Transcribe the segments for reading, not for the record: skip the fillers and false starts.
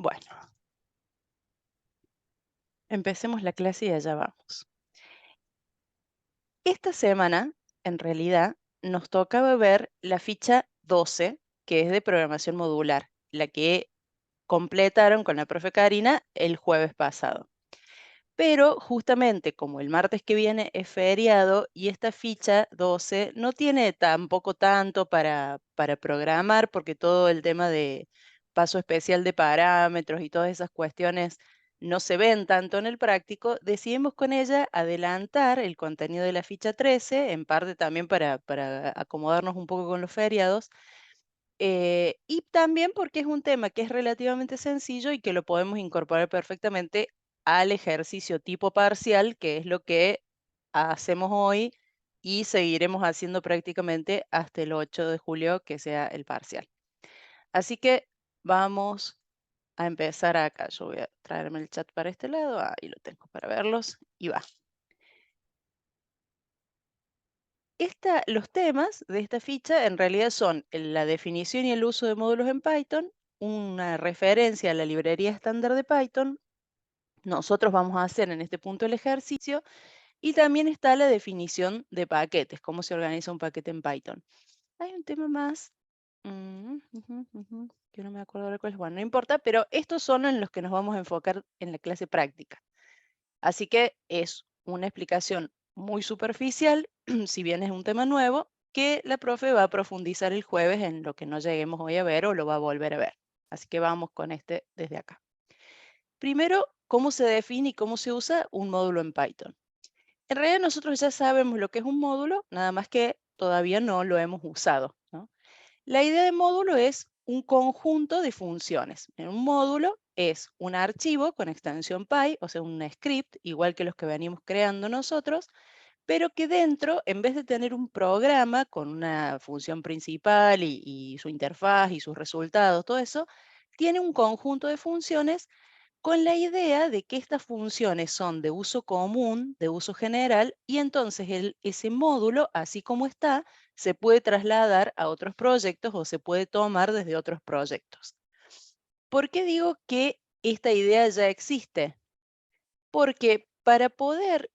Bueno, empecemos la clase y allá vamos. Esta semana, en realidad, nos tocaba ver la ficha 12, que es de programación modular, la que completaron con la profe Karina el jueves pasado. Pero justamente como el martes que viene es feriado y esta ficha 12 no tiene tampoco tanto para programar, porque todo el tema de paso especial de parámetros y todas esas cuestiones no se ven tanto en el práctico, decidimos con ella adelantar el contenido de la ficha 13, en parte también para acomodarnos un poco con los feriados, y también porque es un tema que es relativamente sencillo y que lo podemos incorporar perfectamente al ejercicio tipo parcial, que es lo que hacemos hoy y seguiremos haciendo prácticamente hasta el 8 de julio, que sea el parcial. Así que vamos a empezar acá. Yo voy a traerme el chat para este lado, ahí lo tengo para verlos y va. Los temas de esta ficha en realidad son la definición y el uso de módulos en Python, una referencia a la librería estándar de Python. Nosotros vamos a hacer en este punto el ejercicio y también está la definición de paquetes, cómo se organiza un paquete en Python. Hay un tema más, que no me acuerdo ahora cuál es, bueno, no importa, pero estos son en los que nos vamos a enfocar en la clase práctica. Así que es una explicación muy superficial, si bien es un tema nuevo, que la profe va a profundizar el jueves en lo que no lleguemos hoy a ver o lo va a volver a ver. Así que vamos con este desde acá. Primero, ¿cómo se define y cómo se usa un módulo en Python? En realidad nosotros ya sabemos lo que es un módulo, nada más que todavía no lo hemos usado, ¿no? La idea de módulo es un conjunto de funciones. En un módulo es un archivo con extensión Py, o sea, un script, igual que los que venimos creando nosotros, pero que dentro, en vez de tener un programa con una función principal y su interfaz y sus resultados, todo eso, tiene un conjunto de funciones con la idea de que estas funciones son de uso común, de uso general, y entonces ese módulo, así como está, se puede trasladar a otros proyectos o se puede tomar desde otros proyectos. ¿Por qué digo que esta idea ya existe? Porque para poder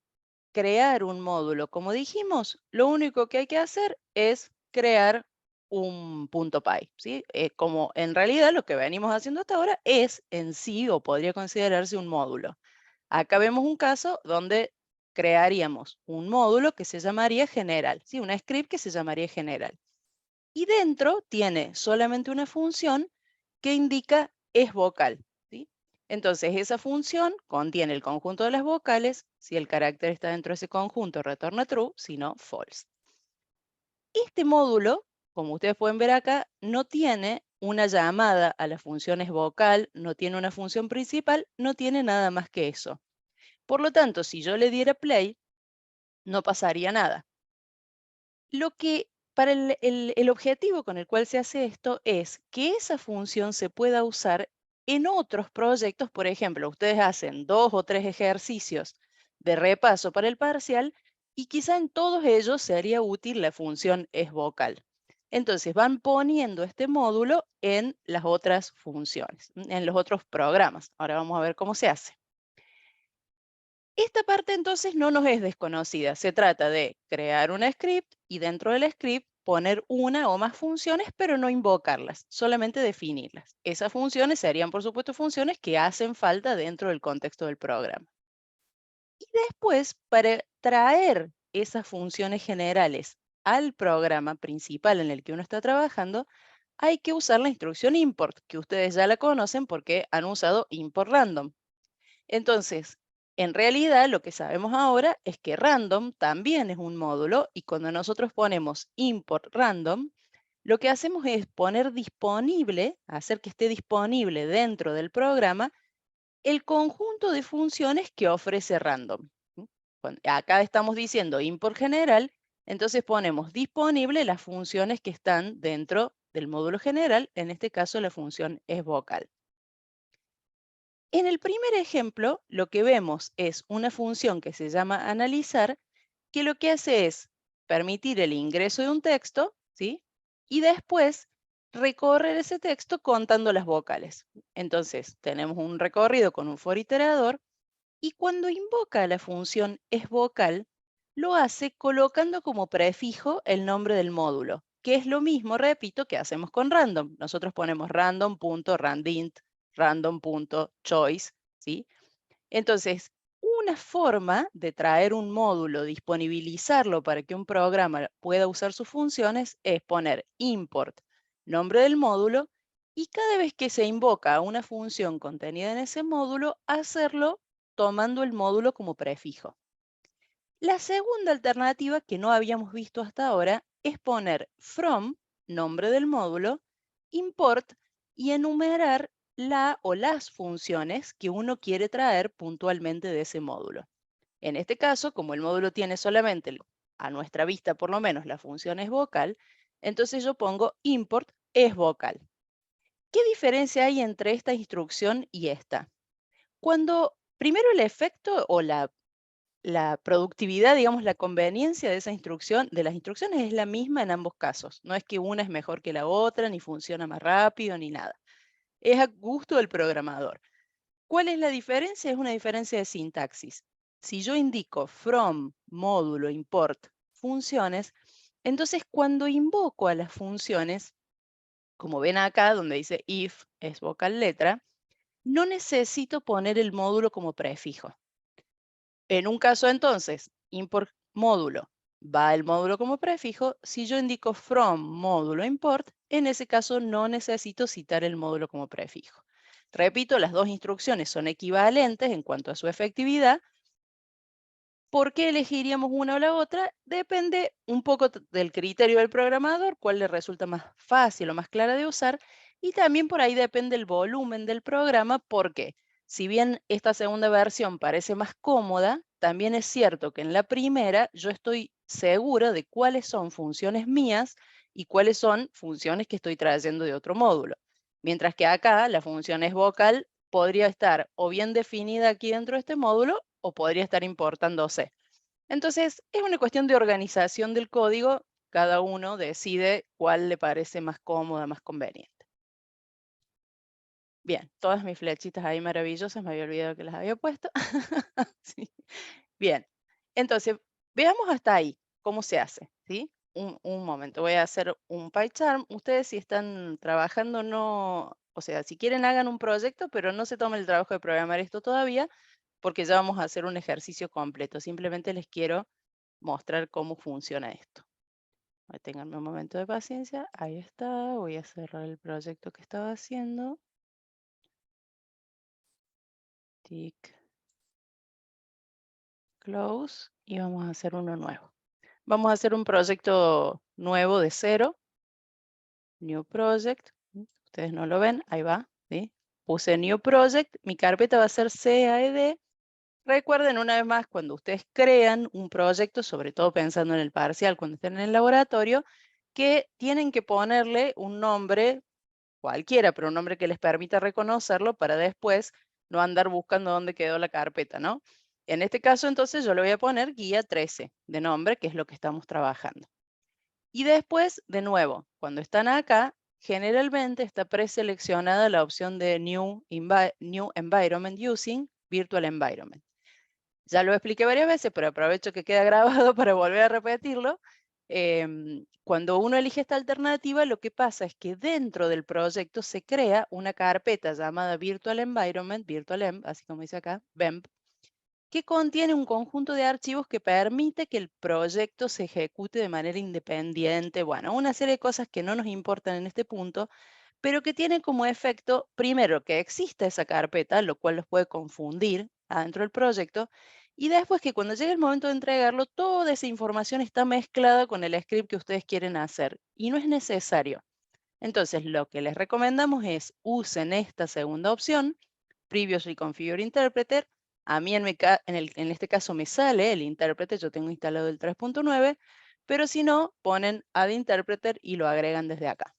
crear un módulo, como dijimos, lo único que hay que hacer es crear un punto .py, ¿sí? Como en realidad lo que venimos haciendo hasta ahora es en sí o podría considerarse un módulo. Acá vemos un caso donde crearíamos un módulo que se llamaría general, ¿sí? Una script que se llamaría general. Y dentro tiene solamente una función que indica es vocal, ¿sí? Entonces, esa función contiene el conjunto de las vocales. Si el carácter está dentro de ese conjunto, retorna true, si no, false. Este módulo, como ustedes pueden ver acá, no tiene una llamada a las funciones vocal, no tiene una función principal, no tiene nada más que eso. Por lo tanto, si yo le diera play, no pasaría nada. Lo que para el objetivo con el cual se hace esto es que esa función se pueda usar en otros proyectos. Por ejemplo, ustedes hacen 2 o 3 ejercicios de repaso para el parcial y quizá en todos ellos sería útil la función es vocal. Entonces van poniendo este módulo en las otras funciones, en los otros programas. Ahora vamos a ver cómo se hace. Esta parte entonces no nos es desconocida. Se trata de crear un script y dentro del script poner una o más funciones, pero no invocarlas, solamente definirlas. Esas funciones serían, por supuesto, funciones que hacen falta dentro del contexto del programa. Y después, para traer esas funciones generales al programa principal en el que uno está trabajando, hay que usar la instrucción import, que ustedes ya la conocen porque han usado import random. Entonces, en realidad lo que sabemos ahora es que random también es un módulo y cuando nosotros ponemos import random, lo que hacemos es poner disponible, hacer que esté disponible dentro del programa el conjunto de funciones que ofrece random. ¿Sí? Acá estamos diciendo import general, entonces ponemos disponible las funciones que están dentro del módulo general, en este caso la función es vocal. En el primer ejemplo, lo que vemos es una función que se llama analizar, que lo que hace es permitir el ingreso de un texto, ¿sí? Y después recorrer ese texto contando las vocales. Entonces, tenemos un recorrido con un for iterador y cuando invoca la función esVocal, lo hace colocando como prefijo el nombre del módulo, que es lo mismo, repito, que hacemos con random. Nosotros ponemos random.randint, random.choice, ¿sí? Entonces, una forma de traer un módulo, disponibilizarlo para que un programa pueda usar sus funciones, es poner import, nombre del módulo, y cada vez que se invoca una función contenida en ese módulo, hacerlo tomando el módulo como prefijo. La segunda alternativa que no habíamos visto hasta ahora es poner from, nombre del módulo, import y enumerar la o las funciones que uno quiere traer puntualmente de ese módulo. En este caso, como el módulo tiene solamente, a nuestra vista por lo menos, la función es vocal, entonces yo pongo import es vocal. ¿Qué diferencia hay entre esta instrucción y esta? Cuando primero el efecto o la productividad, digamos, la conveniencia de esa instrucción, de las instrucciones es la misma en ambos casos. No es que una es mejor que la otra, ni funciona más rápido, ni nada. Es a gusto del programador. ¿Cuál es la diferencia? Es una diferencia de sintaxis. Si yo indico from, módulo, import, funciones, entonces cuando invoco a las funciones, como ven acá donde dice if es vocal letra, no necesito poner el módulo como prefijo. En un caso entonces, import módulo, va el módulo como prefijo. Si yo indico from módulo import, en ese caso no necesito citar el módulo como prefijo. Repito, las dos instrucciones son equivalentes en cuanto a su efectividad. ¿Por qué elegiríamos una o la otra? Depende un poco del criterio del programador, cuál le resulta más fácil o más clara de usar, y también por ahí depende el volumen del programa, porque si bien esta segunda versión parece más cómoda, también es cierto que en la primera yo estoy segura de cuáles son funciones mías y cuáles son funciones que estoy trayendo de otro módulo. Mientras que acá la función es vocal podría estar o bien definida aquí dentro de este módulo o podría estar importándose. Entonces, es una cuestión de organización del código. Cada uno decide cuál le parece más cómoda, más conveniente. Bien, todas mis flechitas ahí maravillosas, me había olvidado que las había puesto. Sí. Bien, entonces, veamos hasta ahí cómo se hace, ¿sí? Un momento, voy a hacer un pie chart. Ustedes si están trabajando, no, o sea, si quieren hagan un proyecto, pero no se tomen el trabajo de programar esto todavía, porque ya vamos a hacer un ejercicio completo. Simplemente les quiero mostrar cómo funciona esto. Ténganme un momento de paciencia. Ahí está. Voy a cerrar el proyecto que estaba haciendo. Tick, close. Y vamos a hacer uno nuevo. Vamos a hacer un proyecto nuevo de cero. New project. Ustedes no lo ven. Ahí va. ¿Sí? Puse new project. Mi carpeta va a ser CAED. Recuerden una vez más, cuando ustedes crean un proyecto, sobre todo pensando en el parcial, cuando estén en el laboratorio, que tienen que ponerle un nombre cualquiera, pero un nombre que les permita reconocerlo para después no andar buscando dónde quedó la carpeta, ¿no? En este caso, entonces, yo le voy a poner guía 13 de nombre, que es lo que estamos trabajando. Y después, de nuevo, cuando están acá, generalmente está preseleccionada la opción de New Environment Using Virtual Environment. Ya lo expliqué varias veces, pero aprovecho que queda grabado para volver a repetirlo. Cuando uno elige esta alternativa, lo que pasa es que dentro del proyecto se crea una carpeta llamada Virtual Environment, VirtualEnv, así como dice acá, VEMP, que contiene un conjunto de archivos que permite que el proyecto se ejecute de manera independiente. Bueno, una serie de cosas que no nos importan en este punto, pero que tiene como efecto, primero, que exista esa carpeta, lo cual los puede confundir adentro del proyecto, y después que cuando llegue el momento de entregarlo, toda esa información está mezclada con el script que ustedes quieren hacer, y no es necesario. Entonces, lo que les recomendamos es usen esta segunda opción, Previously Configured Interpreter. A mí en este caso me sale el intérprete, yo tengo instalado el 3.9, pero si no, ponen Add Interpreter y lo agregan desde acá.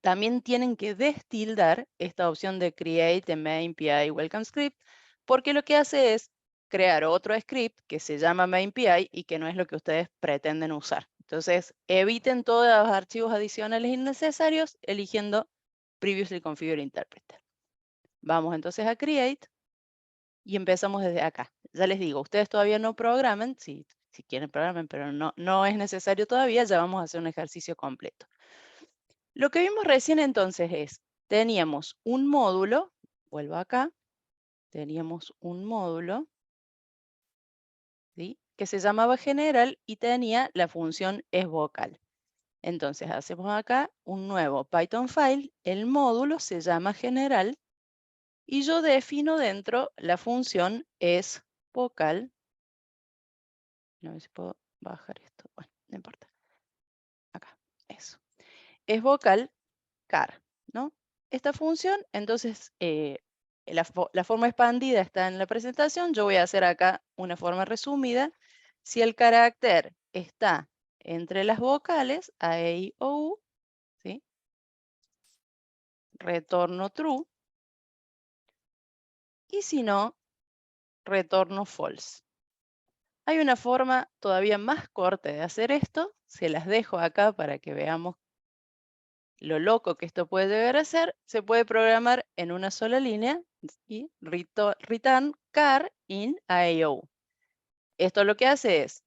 También tienen que destildar esta opción de Create a Main PI Welcome Script, porque lo que hace es crear otro script que se llama Main PI y que no es lo que ustedes pretenden usar. Entonces, eviten todos los archivos adicionales innecesarios eligiendo Previously Configured Interpreter. Vamos entonces a Create y empezamos desde acá. Ya les digo, ustedes todavía no programen, si quieren programen, pero no es necesario todavía, ya vamos a hacer un ejercicio completo. Lo que vimos recién entonces es, teníamos un módulo, vuelvo acá, teníamos un módulo, ¿sí?, que se llamaba general y tenía la función esVocal. Entonces hacemos acá un nuevo Python file, el módulo se llama general y yo defino dentro la función esVocal. A ver si puedo bajar esto. Bueno, no importa. Acá, eso. EsVocal car, ¿no? Esta función, entonces, la forma expandida está en la presentación. Yo voy a hacer acá una forma resumida. Si el carácter está entre las vocales, A, E, I, O, U, ¿sí?, retorno true. Y si no, retorno false. Hay una forma todavía más corta de hacer esto. Se las dejo acá para que veamos lo loco que esto puede llegar a ser. Se puede programar en una sola línea y return car in AAO. Esto lo que hace es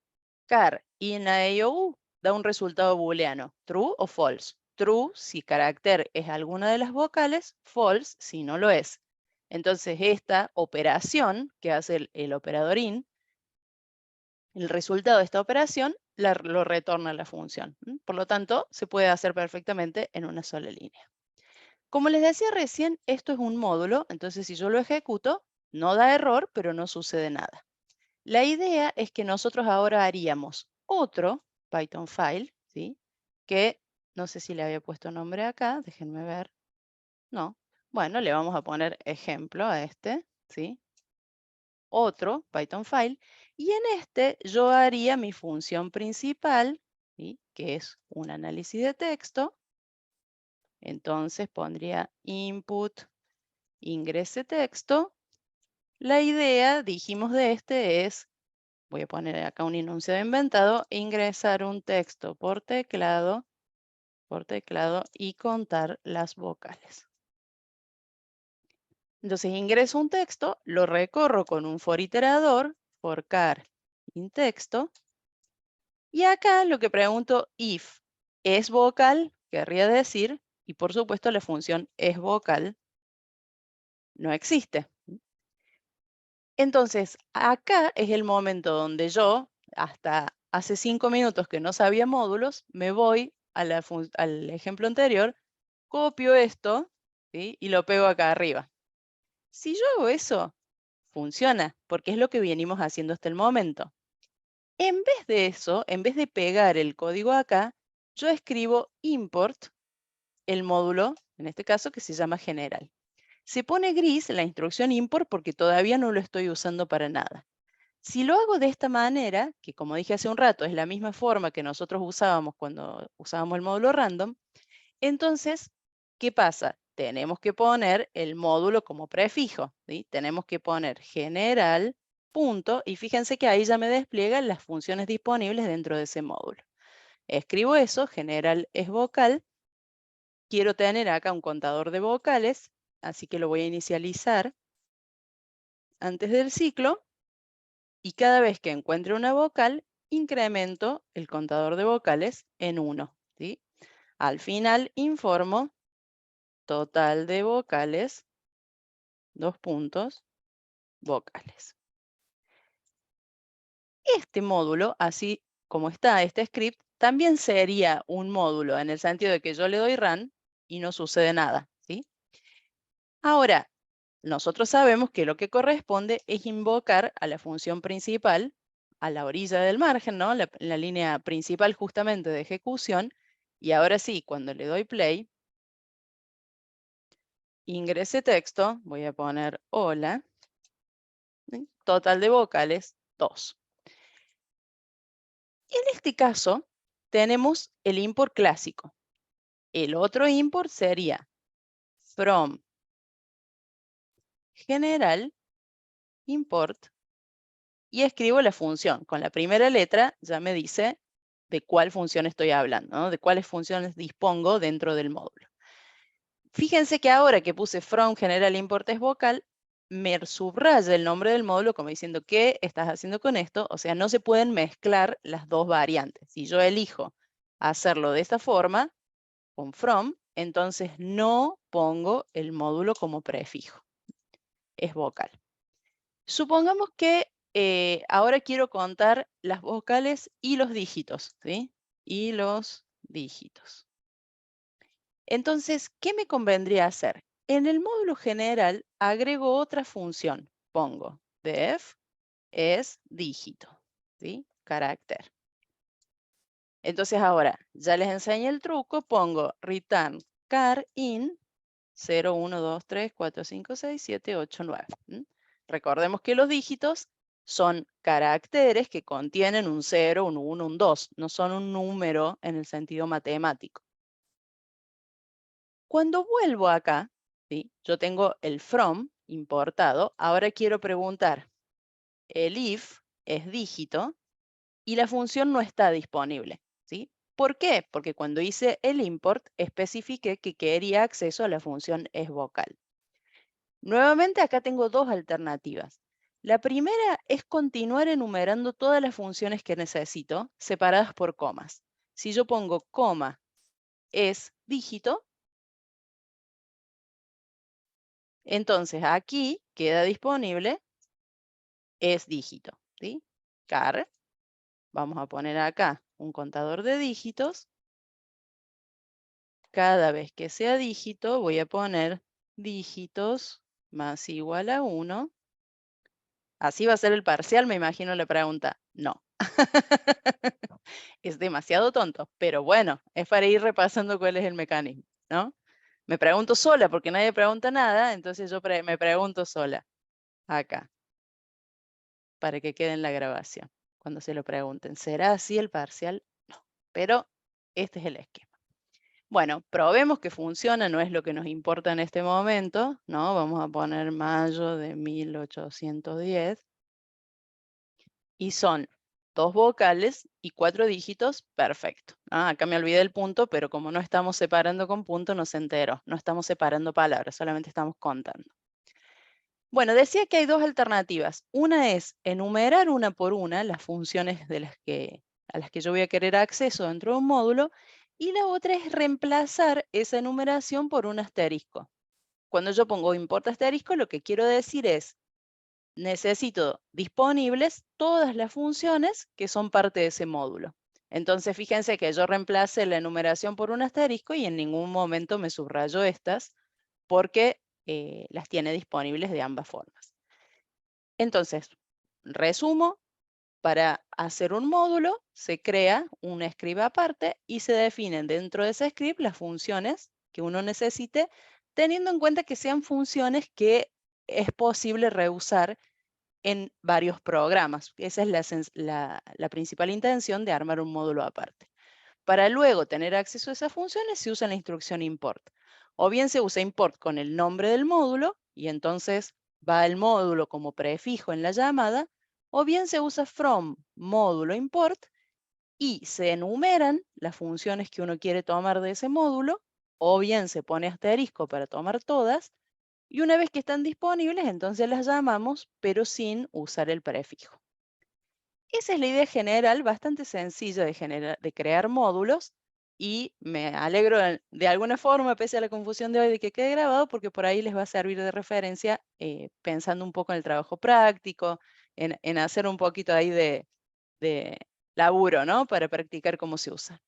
car in AAO da un resultado booleano, true o false. True si carácter es alguna de las vocales, false si no lo es. Entonces esta operación que hace el operador in, el resultado de esta operación lo retorna la función. Por lo tanto, se puede hacer perfectamente en una sola línea. Como les decía recién, esto es un módulo, entonces si yo lo ejecuto, no da error, pero no sucede nada. La idea es que nosotros ahora haríamos otro Python file, ¿sí?, que no sé si le había puesto nombre acá, déjenme ver. No. Bueno, le vamos a poner ejemplo a este, ¿sí? Otro Python file, y en este yo haría mi función principal, ¿sí?, que es un análisis de texto. Entonces pondría input, ingrese texto. La idea, dijimos de este, es, voy a poner acá un enunciado inventado, ingresar un texto por teclado y contar las vocales. Entonces ingreso un texto, lo recorro con un for iterador, for car in texto, y acá lo que pregunto if es vocal, querría decir, y por supuesto la función es vocal no existe. Entonces, acá es el momento donde yo, hasta hace 5 minutos que no sabía módulos, me voy al ejemplo anterior, copio esto, ¿sí?, y lo pego acá arriba. Si yo hago eso, funciona, porque es lo que venimos haciendo hasta el momento. En vez de eso, en vez de pegar el código acá, yo escribo import el módulo, en este caso que se llama general. Se pone gris la instrucción import porque todavía no lo estoy usando para nada. Si lo hago de esta manera, que como dije hace un rato, es la misma forma que nosotros usábamos cuando usábamos el módulo random, entonces, ¿qué pasa? Tenemos que poner el módulo como prefijo, ¿sí? Tenemos que poner general, punto, y fíjense que ahí ya me despliegan las funciones disponibles dentro de ese módulo. Escribo eso, general es vocal. Quiero tener acá un contador de vocales, así que lo voy a inicializar antes del ciclo. Y cada vez que encuentre una vocal, incremento el contador de vocales en 1, ¿sí? Al final informo total de vocales, 2 puntos, vocales. Este módulo, así como está este script, también sería un módulo en el sentido de que yo le doy run y no sucede nada, ¿sí? Ahora, nosotros sabemos que lo que corresponde es invocar a la función principal a la orilla del margen, ¿no? La línea principal justamente de ejecución. Y ahora sí, cuando le doy play, ingrese texto, voy a poner hola, ¿sí? Total de vocales, 2. En este caso, tenemos el import clásico. El otro import sería from general import y escribo la función. Con la primera letra ya me dice de cuál función estoy hablando, ¿no? De cuáles funciones dispongo dentro del módulo. Fíjense que ahora que puse from general import es vocal, me subraya el nombre del módulo como diciendo qué estás haciendo con esto. O sea, no se pueden mezclar las dos variantes. Si yo elijo hacerlo de esta forma, con from, entonces no pongo el módulo como prefijo. Es vocal. Supongamos que ahora quiero contar las vocales y los dígitos, ¿sí? Y los dígitos. Entonces, ¿qué me convendría hacer? En el módulo general agrego otra función. Pongo def es dígito, ¿sí? Carácter. Entonces ahora, ya les enseñé el truco, pongo return char in 0, 1, 2, 3, 4, 5, 6, 7, 8, 9. Recordemos que los dígitos son caracteres que contienen un 0, un 1, un 2. No son un número en el sentido matemático. Cuando vuelvo acá, ¿sí? Yo tengo el from importado. Ahora quiero preguntar, el if es dígito y la función no está disponible, ¿sí? ¿Por qué? Porque cuando hice el import especifiqué que quería acceso a la función es vocal. Nuevamente acá tengo dos alternativas. La primera es continuar enumerando todas las funciones que necesito separadas por comas. Si yo pongo coma es dígito, entonces aquí queda disponible es dígito, ¿sí? Char, vamos a poner acá un contador de dígitos. Cada vez que sea dígito voy a poner dígitos más igual a 1. Así va a ser el parcial, me imagino la pregunta. No. Es demasiado tonto, pero bueno, es para ir repasando cuál es el mecanismo, ¿no? Me pregunto sola porque nadie pregunta nada, entonces yo me pregunto sola, acá, para que quede en la grabación. Cuando se lo pregunten, ¿será así el parcial? No, pero este es el esquema. Bueno, probemos que funciona, no es lo que nos importa en este momento, ¿no? Vamos a poner mayo de 1810. Y son 2 vocales y 4 dígitos, perfecto. Acá me olvidé el punto, pero como no estamos separando con punto, no se enteró. No estamos separando palabras, solamente estamos contando. Bueno, decía que hay dos alternativas. Una es enumerar una por una las funciones a las que yo voy a querer acceso dentro de un módulo, y la otra es reemplazar esa enumeración por un asterisco. Cuando yo pongo import asterisco, lo que quiero decir es necesito disponibles todas las funciones que son parte de ese módulo. Entonces, fíjense que yo reemplacé la enumeración por un asterisco y en ningún momento me subrayo estas porque las tiene disponibles de ambas formas. Entonces, resumo, para hacer un módulo se crea un script aparte y se definen dentro de ese script las funciones que uno necesite, teniendo en cuenta que sean funciones que es posible reusar en varios programas. Esa es la principal intención de armar un módulo aparte. Para luego tener acceso a esas funciones se usa la instrucción import. O bien se usa import con el nombre del módulo y entonces va el módulo como prefijo en la llamada, o bien se usa from módulo import y se enumeran las funciones que uno quiere tomar de ese módulo, o bien se pone asterisco para tomar todas, y una vez que están disponibles, entonces las llamamos, pero sin usar el prefijo. Esa es la idea general, bastante sencilla de crear módulos, y me alegro de alguna forma, pese a la confusión de hoy, de que quede grabado, porque por ahí les va a servir de referencia pensando un poco en el trabajo práctico, en hacer un poquito ahí de laburo, ¿no? Para practicar cómo se usa.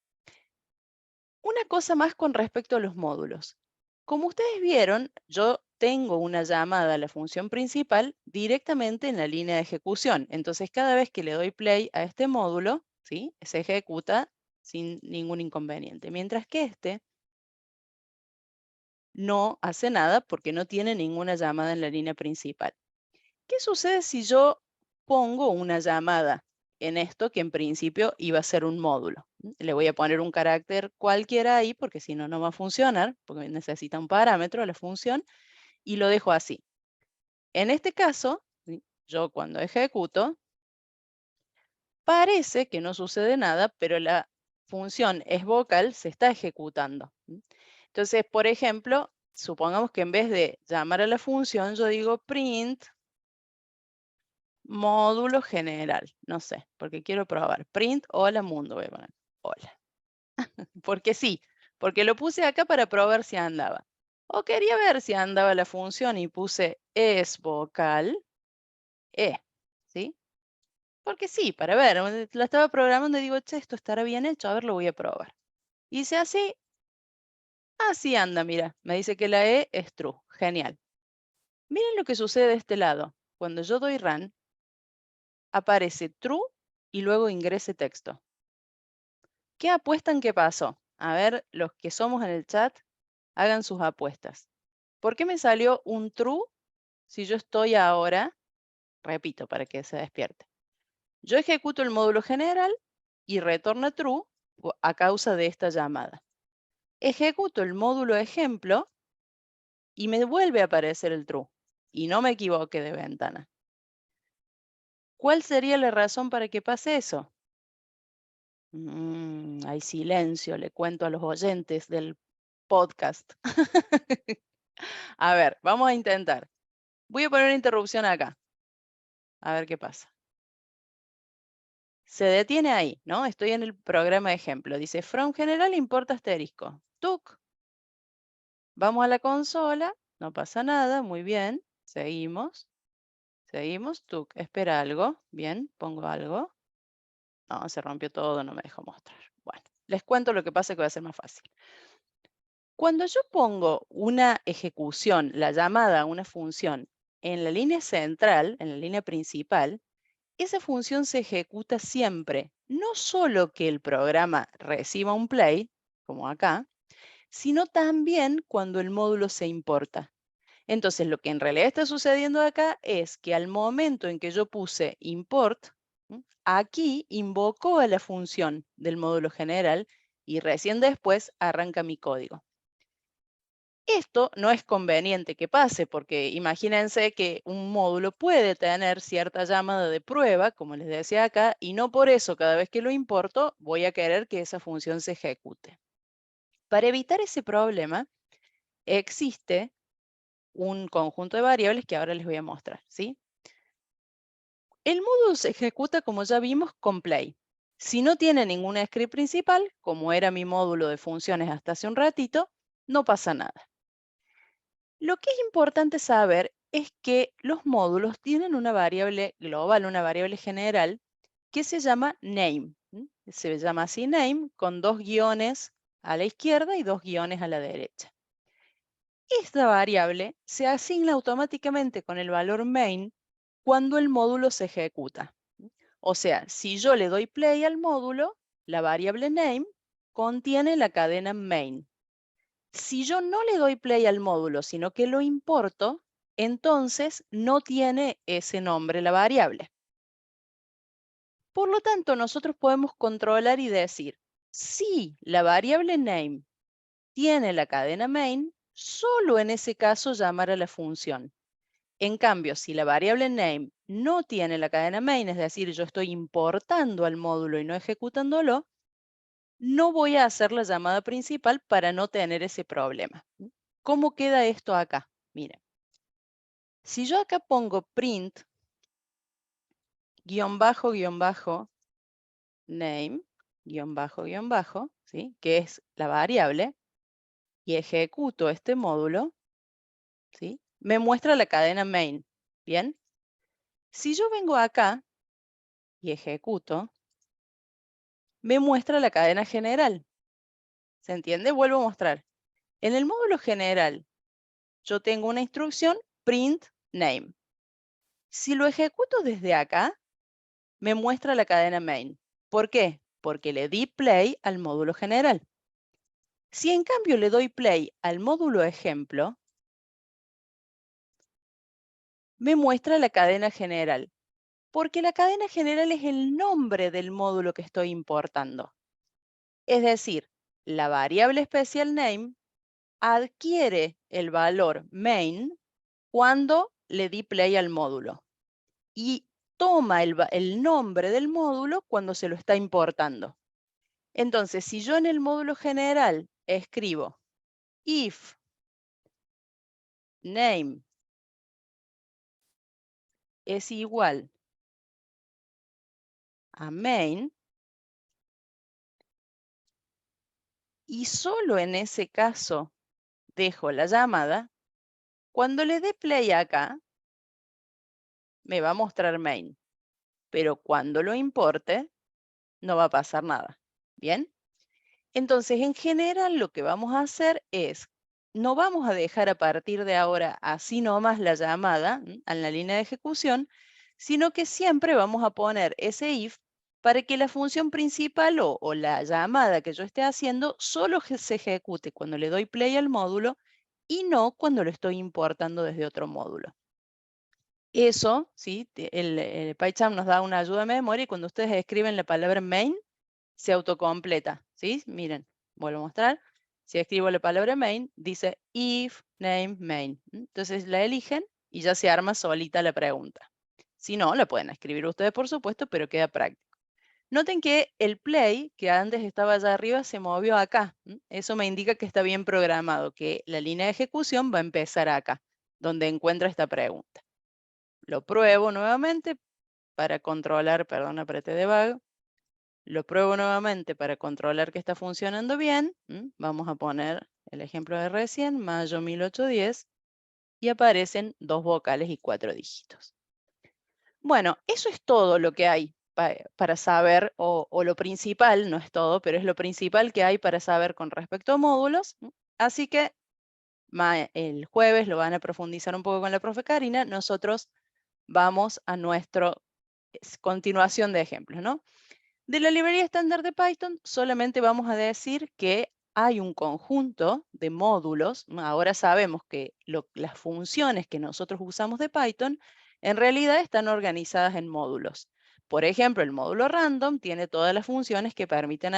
Una cosa más con respecto a los módulos. Como ustedes vieron, yo tengo una llamada a la función principal directamente en la línea de ejecución. Entonces, cada vez que le doy play a este módulo, ¿sí? Se ejecuta sin ningún inconveniente. Mientras que este no hace nada porque no tiene ninguna llamada en la línea principal. ¿Qué sucede si yo pongo una llamada en esto que en principio iba a ser un módulo? Le voy a poner un carácter cualquiera ahí porque si no, no va a funcionar, porque necesita un parámetro la función, y lo dejo así. En este caso, ¿sí? Yo cuando ejecuto, Parece que no sucede nada, pero la función es vocal se está ejecutando. Entonces, por ejemplo, supongamos que en vez de llamar a la función, yo digo print módulo general, no sé, porque quiero probar. Print hola mundo, voy a poner hola. Porque sí, porque lo puse acá para probar si andaba. O quería ver si andaba la función y puse es vocal, ¿sí? Porque sí, para ver, la estaba programando y digo, che, esto estará bien hecho, a ver, lo voy a probar. Hice así, así anda, mira, me dice que la E es true, genial. Miren lo que sucede de este lado. Cuando yo doy run, aparece true y luego ingrese texto. ¿Qué apuestan que pasó? A ver, los que somos en el chat, hagan sus apuestas. ¿Por qué me salió un true si yo estoy ahora? Repito, para que se despierte. Yo ejecuto el módulo general y retorna true a causa de esta llamada. Ejecuto el módulo ejemplo y me vuelve a aparecer el true. Y no me equivoqué de ventana. ¿Cuál sería la razón para que pase eso? Hay silencio, le cuento a los oyentes del podcast. A ver, vamos a intentar. Voy a poner una interrupción acá. A ver qué pasa. Se detiene ahí, ¿no? Estoy en el programa de ejemplo. Dice, from general importa asterisco. Tuk. Vamos a la consola. No pasa nada. Muy bien. Seguimos. Seguimos. Tuk. Espera algo. Bien. Pongo algo. No, se rompió todo. No me dejó mostrar. Bueno, les cuento lo que pasa que va a ser más fácil. Cuando yo pongo una ejecución, la llamada a una función en la línea central, en la línea principal, esa función se ejecuta siempre, no solo que el programa reciba un play, como acá, sino también cuando el módulo se importa. Entonces, lo que en realidad está sucediendo acá es que al momento en que yo puse import, aquí invocó a la función del módulo general y recién después arranca mi código. Esto no es conveniente que pase porque imagínense que un módulo puede tener cierta llamada de prueba, como les decía acá, y no por eso cada vez que lo importo voy a querer que esa función se ejecute. Para evitar ese problema, existe un conjunto de variables que ahora les voy a mostrar, ¿sí? El módulo se ejecuta, como ya vimos, con play. Si no tiene ningún script principal, como era mi módulo de funciones hasta hace un ratito, no pasa nada. Lo que es importante saber es que los módulos tienen una variable global, una variable general, que se llama name. Se llama así name, con 2 guiones a la izquierda y 2 guiones a la derecha. Esta variable se asigna automáticamente con el valor main cuando el módulo se ejecuta. O sea, si yo le doy play al módulo, la variable name contiene la cadena main. Si yo no le doy play al módulo, sino que lo importo, entonces no tiene ese nombre la variable. Por lo tanto, nosotros podemos controlar y decir, si la variable name tiene la cadena main, solo en ese caso llamar a la función. En cambio, si la variable name no tiene la cadena main, es decir, yo estoy importando al módulo y no ejecutándolo, no voy a hacer la llamada principal para no tener ese problema. ¿Cómo queda esto acá? Miren, si yo acá pongo print name ¿sí? Que es la variable, y ejecuto este módulo, ¿sí? Me muestra la cadena main. ¿Bien? Si yo vengo acá y ejecuto, me muestra la cadena general. ¿Se entiende? Vuelvo a mostrar. En el módulo general, yo tengo una instrucción print name. Si lo ejecuto desde acá, me muestra la cadena main. ¿Por qué? Porque le di play al módulo general. Si en cambio le doy play al módulo ejemplo, me muestra la cadena general, porque la cadena general es el nombre del módulo que estoy importando. Es decir, la variable especial name adquiere el valor main cuando le di play al módulo. Y toma el nombre del módulo cuando se lo está importando. Entonces, si yo en el módulo general escribo if name es igual a main, y solo en ese caso dejo la llamada, cuando le dé play acá, me va a mostrar main, pero cuando lo importe, no va a pasar nada. ¿Bien? Entonces, en general, lo que vamos a hacer es, no vamos a dejar a partir de ahora así nomás la llamada en la línea de ejecución, sino que siempre vamos a poner ese if para que la función principal o la llamada que yo esté haciendo solo se ejecute cuando le doy play al módulo y no cuando lo estoy importando desde otro módulo. Eso, ¿sí? El PyCharm nos da una ayuda de memoria y cuando ustedes escriben la palabra main, se autocompleta, ¿sí? Miren, vuelvo a mostrar. Si escribo la palabra main, dice if name main. Entonces la eligen y ya se arma solita la pregunta. Si no, la pueden escribir ustedes, por supuesto, pero queda práctico. Noten que el play, que antes estaba allá arriba, se movió acá. Eso me indica que está bien programado, que la línea de ejecución va a empezar acá, donde encuentra esta pregunta. Lo pruebo nuevamente para controlar, perdón, apreté debug. Lo pruebo nuevamente para controlar que está funcionando bien. Vamos a poner el ejemplo de recién, mayo 1810, y aparecen 2 vocales y 4 dígitos. Bueno, eso es todo lo que hay para saber, o lo principal, no es todo, pero es lo principal que hay para saber con respecto a módulos. Así que el jueves lo van a profundizar un poco con la profe Karina. Nosotros vamos a nuestra continuación de ejemplos, ¿no? De la librería estándar de Python, solamente vamos a decir que hay un conjunto de módulos. Ahora sabemos que las funciones que nosotros usamos de Python en realidad están organizadas en módulos. Por ejemplo, el módulo random tiene todas las funciones que permiten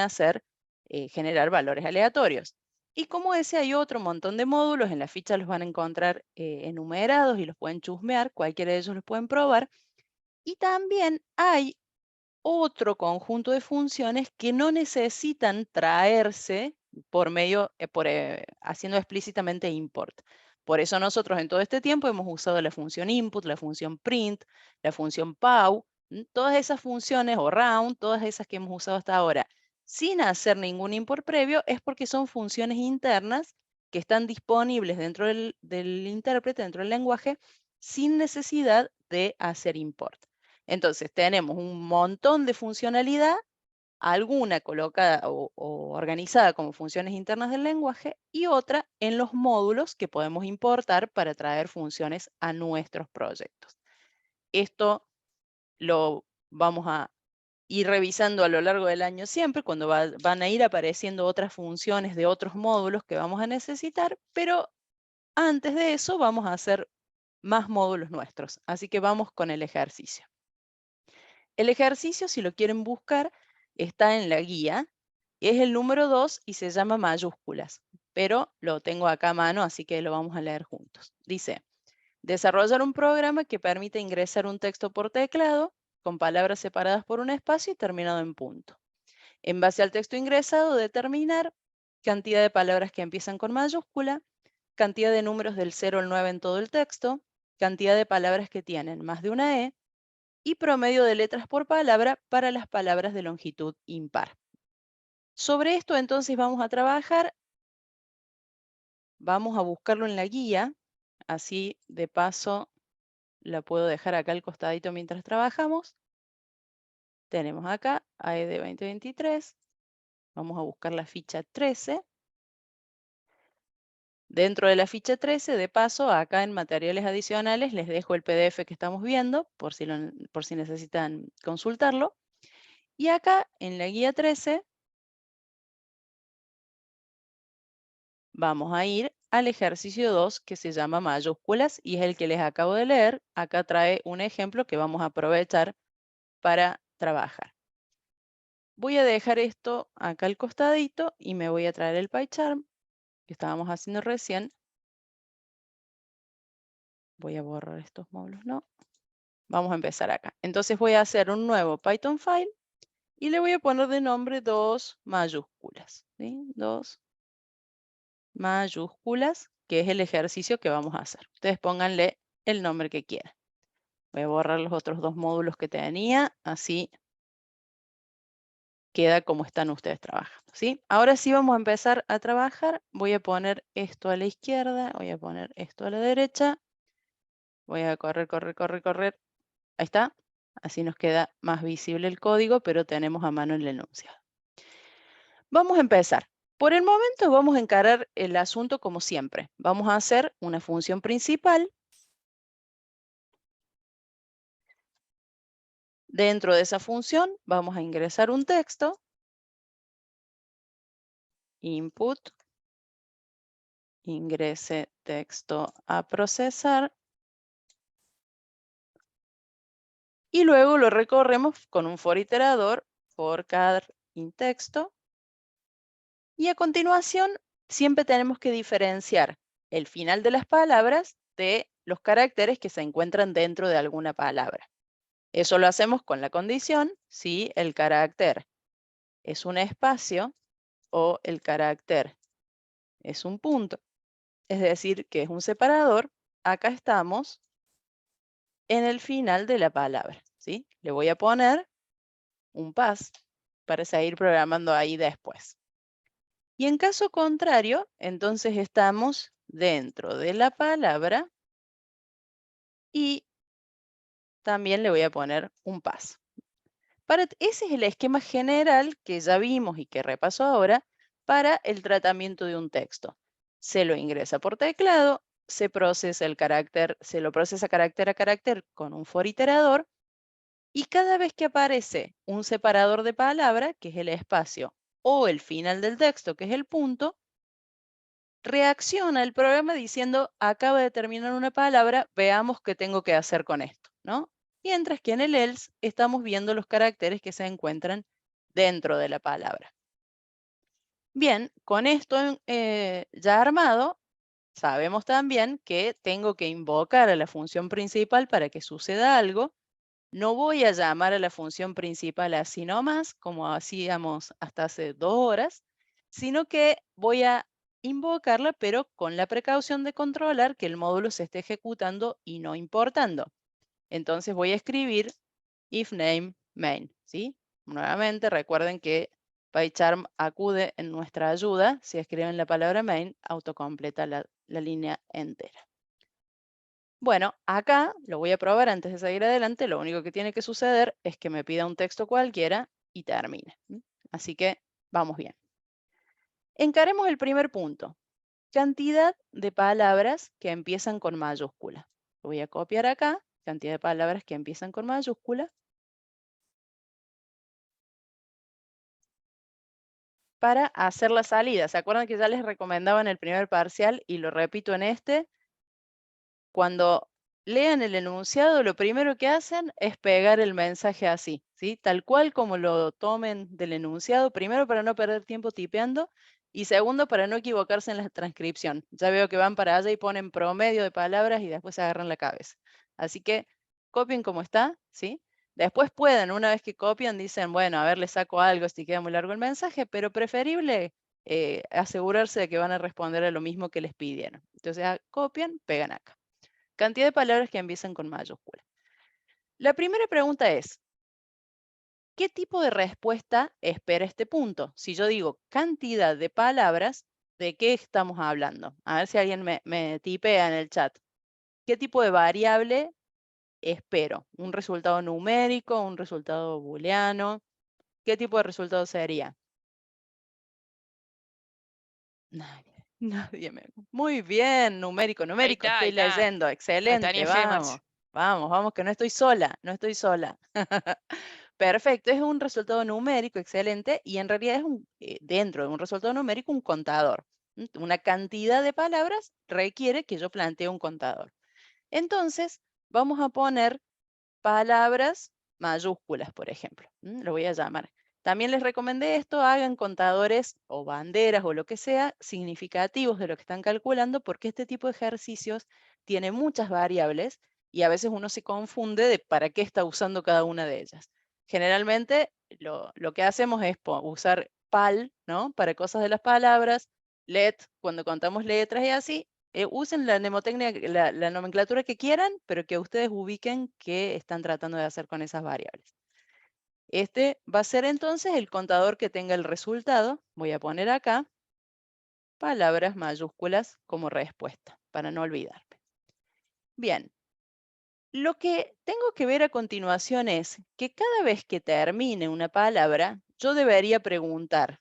generar valores aleatorios. Y como ese hay otro montón de módulos, en la ficha los van a encontrar enumerados y los pueden chusmear, cualquiera de ellos los pueden probar. Y también hay otro conjunto de funciones que no necesitan traerse por medio, haciendo explícitamente import. Por eso nosotros en todo este tiempo hemos usado la función input, la función print, la función pow, todas esas funciones, o round, todas esas que hemos usado hasta ahora, sin hacer ningún import previo, es porque son funciones internas que están disponibles dentro del intérprete, dentro del lenguaje, sin necesidad de hacer import. Entonces, tenemos un montón de funcionalidad, alguna colocada o organizada como funciones internas del lenguaje y otra en los módulos que podemos importar para traer funciones a nuestros proyectos. Esto lo vamos a ir revisando a lo largo del año siempre, cuando van a ir apareciendo otras funciones de otros módulos que vamos a necesitar, pero antes de eso vamos a hacer más módulos nuestros. Así que vamos con el ejercicio. El ejercicio, si lo quieren buscar, está en la guía. Es el número 2 y se llama mayúsculas, pero lo tengo acá a mano, así que lo vamos a leer juntos. Dice, desarrollar un programa que permite ingresar un texto por teclado con palabras separadas por un espacio y terminado en punto. En base al texto ingresado, determinar cantidad de palabras que empiezan con mayúscula, cantidad de números del 0 al 9 en todo el texto, cantidad de palabras que tienen más de una E, y promedio de letras por palabra para las palabras de longitud impar. Sobre esto entonces vamos a trabajar, vamos a buscarlo en la guía, así de paso la puedo dejar acá al costadito mientras trabajamos. Tenemos acá AED 2023, vamos a buscar la ficha 13. Dentro de la ficha 13, de paso, acá en materiales adicionales les dejo el PDF que estamos viendo, por si necesitan consultarlo. Y acá en la guía 13 vamos a ir al ejercicio 2 que se llama mayúsculas y es el que les acabo de leer. Acá trae un ejemplo que vamos a aprovechar para trabajar. Voy a dejar esto acá al costadito y me voy a traer el PyCharm que estábamos haciendo recién. Voy a borrar estos módulos, ¿no? Vamos a empezar acá. Entonces voy a hacer un nuevo Python file y le voy a poner de nombre 2 mayúsculas. ¿Sí? 2 mayúsculas, que es el ejercicio que vamos a hacer. Ustedes pónganle el nombre que quieran. Voy a borrar los otros 2 módulos que tenía, así queda como están ustedes trabajando, ¿sí? Ahora sí vamos a empezar a trabajar. Voy a poner esto a la izquierda, voy a poner esto a la derecha. Voy a correr, correr, correr, correr. Ahí está. Así nos queda más visible el código, pero tenemos a mano el enunciado. Vamos a empezar. Por el momento vamos a encarar el asunto como siempre. Vamos a hacer una función principal. Dentro de esa función vamos a ingresar un texto. Input. Ingrese texto a procesar. Y luego lo recorremos con un for iterador, for char in texto. Y a continuación, siempre tenemos que diferenciar el final de las palabras de los caracteres que se encuentran dentro de alguna palabra. Eso lo hacemos con la condición si el carácter es un espacio o el carácter es un punto. Es decir, que es un separador. Acá estamos en el final de la palabra, ¿sí? Le voy a poner un pas para seguir programando ahí después. Y en caso contrario, entonces estamos dentro de la palabra y también le voy a poner un pas. Ese es el esquema general que ya vimos y que repaso ahora para el tratamiento de un texto. Se lo ingresa por teclado, se procesa el carácter, se lo procesa carácter a carácter con un for iterador y cada vez que aparece un separador de palabra, que es el espacio, o el final del texto, que es el punto, reacciona el programa diciendo, acaba de terminar una palabra, veamos qué tengo que hacer con esto, ¿no? Mientras que en el else estamos viendo los caracteres que se encuentran dentro de la palabra. Bien, con esto ya armado, sabemos también que tengo que invocar a la función principal para que suceda algo. No voy a llamar a la función principal así nomás, como hacíamos hasta hace 2 horas, sino que voy a invocarla, pero con la precaución de controlar que el módulo se esté ejecutando y no importando. Entonces voy a escribir if name main, ¿sí? Nuevamente recuerden que PyCharm acude en nuestra ayuda. Si escriben la palabra main, autocompleta la línea entera. Bueno, acá lo voy a probar antes de seguir adelante. Lo único que tiene que suceder es que me pida un texto cualquiera y termine. Así que vamos bien. Encaremos el primer punto. Cantidad de palabras que empiezan con mayúscula. Lo voy a copiar acá. Cantidad de palabras que empiezan con mayúscula. Para hacer la salida. ¿Se acuerdan que ya les recomendaba en el primer parcial y lo repito en este? Cuando lean el enunciado, lo primero que hacen es pegar el mensaje así, ¿sí? Tal cual como lo tomen del enunciado, primero para no perder tiempo tipeando y segundo para no equivocarse en la transcripción. Ya veo que van para allá y ponen promedio de palabras y después se agarran la cabeza. Así que copien como está, ¿sí? Después pueden, una vez que copian, dicen, bueno, a ver, le saco algo si queda muy largo el mensaje, pero preferible asegurarse de que van a responder a lo mismo que les pidieron. Entonces, copian, pegan acá. Cantidad de palabras que empiezan con mayúscula. La primera pregunta es, ¿qué tipo de respuesta espera este punto? Si yo digo cantidad de palabras, ¿de qué estamos hablando? A ver si alguien me tipea en el chat. ¿Qué tipo de variable espero? ¿Un resultado numérico? ¿Un resultado booleano? ¿Qué tipo de resultado sería? Nadie, nadie me... Muy bien, numérico, Ahí numérico, está, ahí estoy está. leyendo, Tenía excelente, fe, vamos, Marce. vamos, vamos, que no estoy sola, no estoy sola. Perfecto, es un resultado numérico excelente y en realidad es dentro de un resultado numérico un contador. Una cantidad de palabras requiere que yo plantee un contador. Entonces, vamos a poner palabras mayúsculas, por ejemplo. Lo voy a llamar. También les recomendé esto, hagan contadores o banderas o lo que sea significativos de lo que están calculando, porque este tipo de ejercicios tiene muchas variables y a veces uno se confunde de para qué está usando cada una de ellas. Generalmente lo que hacemos es usar PAL, ¿no? Para cosas de las palabras, LET cuando contamos letras y así. Usen la mnemotecnia, la nomenclatura que quieran, pero que ustedes ubiquen qué están tratando de hacer con esas variables. Este va a ser entonces el contador que tenga el resultado. Voy a poner acá palabras mayúsculas como respuesta, para no olvidarme. Bien, lo que tengo que ver a continuación es que cada vez que termine una palabra, yo debería preguntar,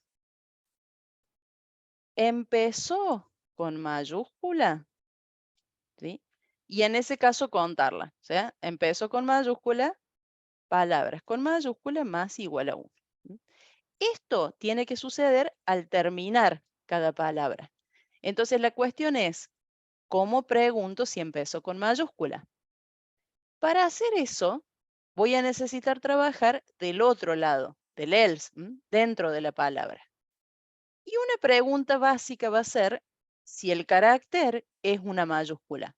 ¿empezó con mayúscula? ¿Sí? Y en ese caso contarla. O sea, empezó con mayúscula, palabras con mayúscula más igual a 1. Esto tiene que suceder al terminar cada palabra. Entonces la cuestión es, ¿cómo pregunto si empezó con mayúscula? Para hacer eso, voy a necesitar trabajar del otro lado, del else, dentro de la palabra. Y una pregunta básica va a ser si el carácter es una mayúscula.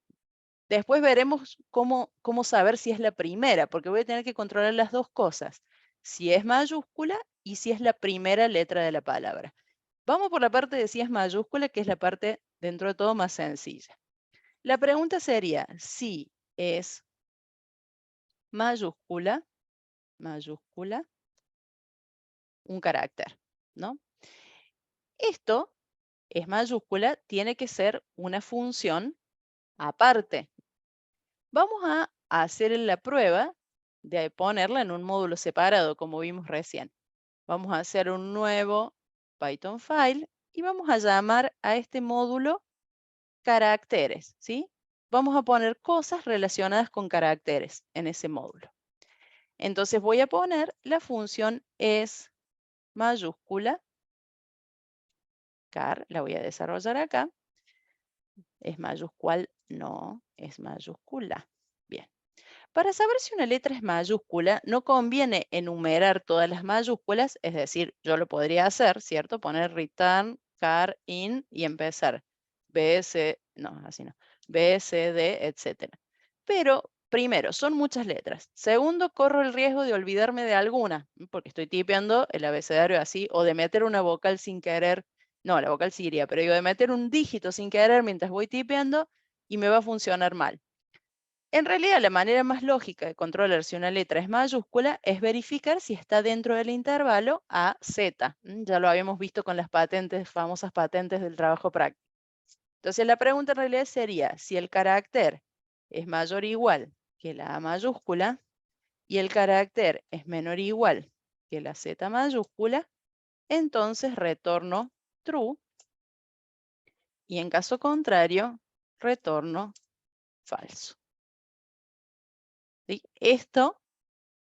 Después veremos cómo saber si es la primera, porque voy a tener que controlar las dos cosas, si es mayúscula y si es la primera letra de la palabra. Vamos por la parte de si es mayúscula, que es la parte dentro de todo más sencilla. La pregunta sería si es mayúscula, un carácter, ¿no? Esto es mayúscula, tiene que ser una función aparte. Vamos a hacer la prueba de ponerla en un módulo separado, como vimos recién. Vamos a hacer un nuevo Python file y vamos a llamar a este módulo caracteres, ¿sí? Vamos a poner cosas relacionadas con caracteres en ese módulo. Entonces voy a poner la función es mayúscula, car, la voy a desarrollar acá. ¿Es mayúscula? No, es mayúscula. Bien. Para saber si una letra es mayúscula, no conviene enumerar todas las mayúsculas, es decir, yo lo podría hacer, ¿cierto? Poner return, car, in y empezar. B, C, no, así no. B, C, D, etcétera. Pero, primero, son muchas letras. Segundo, corro el riesgo de olvidarme de alguna, porque estoy tipeando el abecedario así, o de meter una vocal sin querer. No, la vocal sí iría, pero digo, de meter un dígito sin querer mientras voy tipeando y me va a funcionar mal. En realidad, la manera más lógica de controlar si una letra es mayúscula es verificar si está dentro del intervalo A, Z. Ya lo habíamos visto con las patentes, famosas patentes del trabajo práctico. Entonces, la pregunta en realidad sería, si el carácter es mayor o igual que la A mayúscula y el carácter es menor o igual que la Z mayúscula, entonces retorno true y en caso contrario, retorno falso. ¿Sí? Esto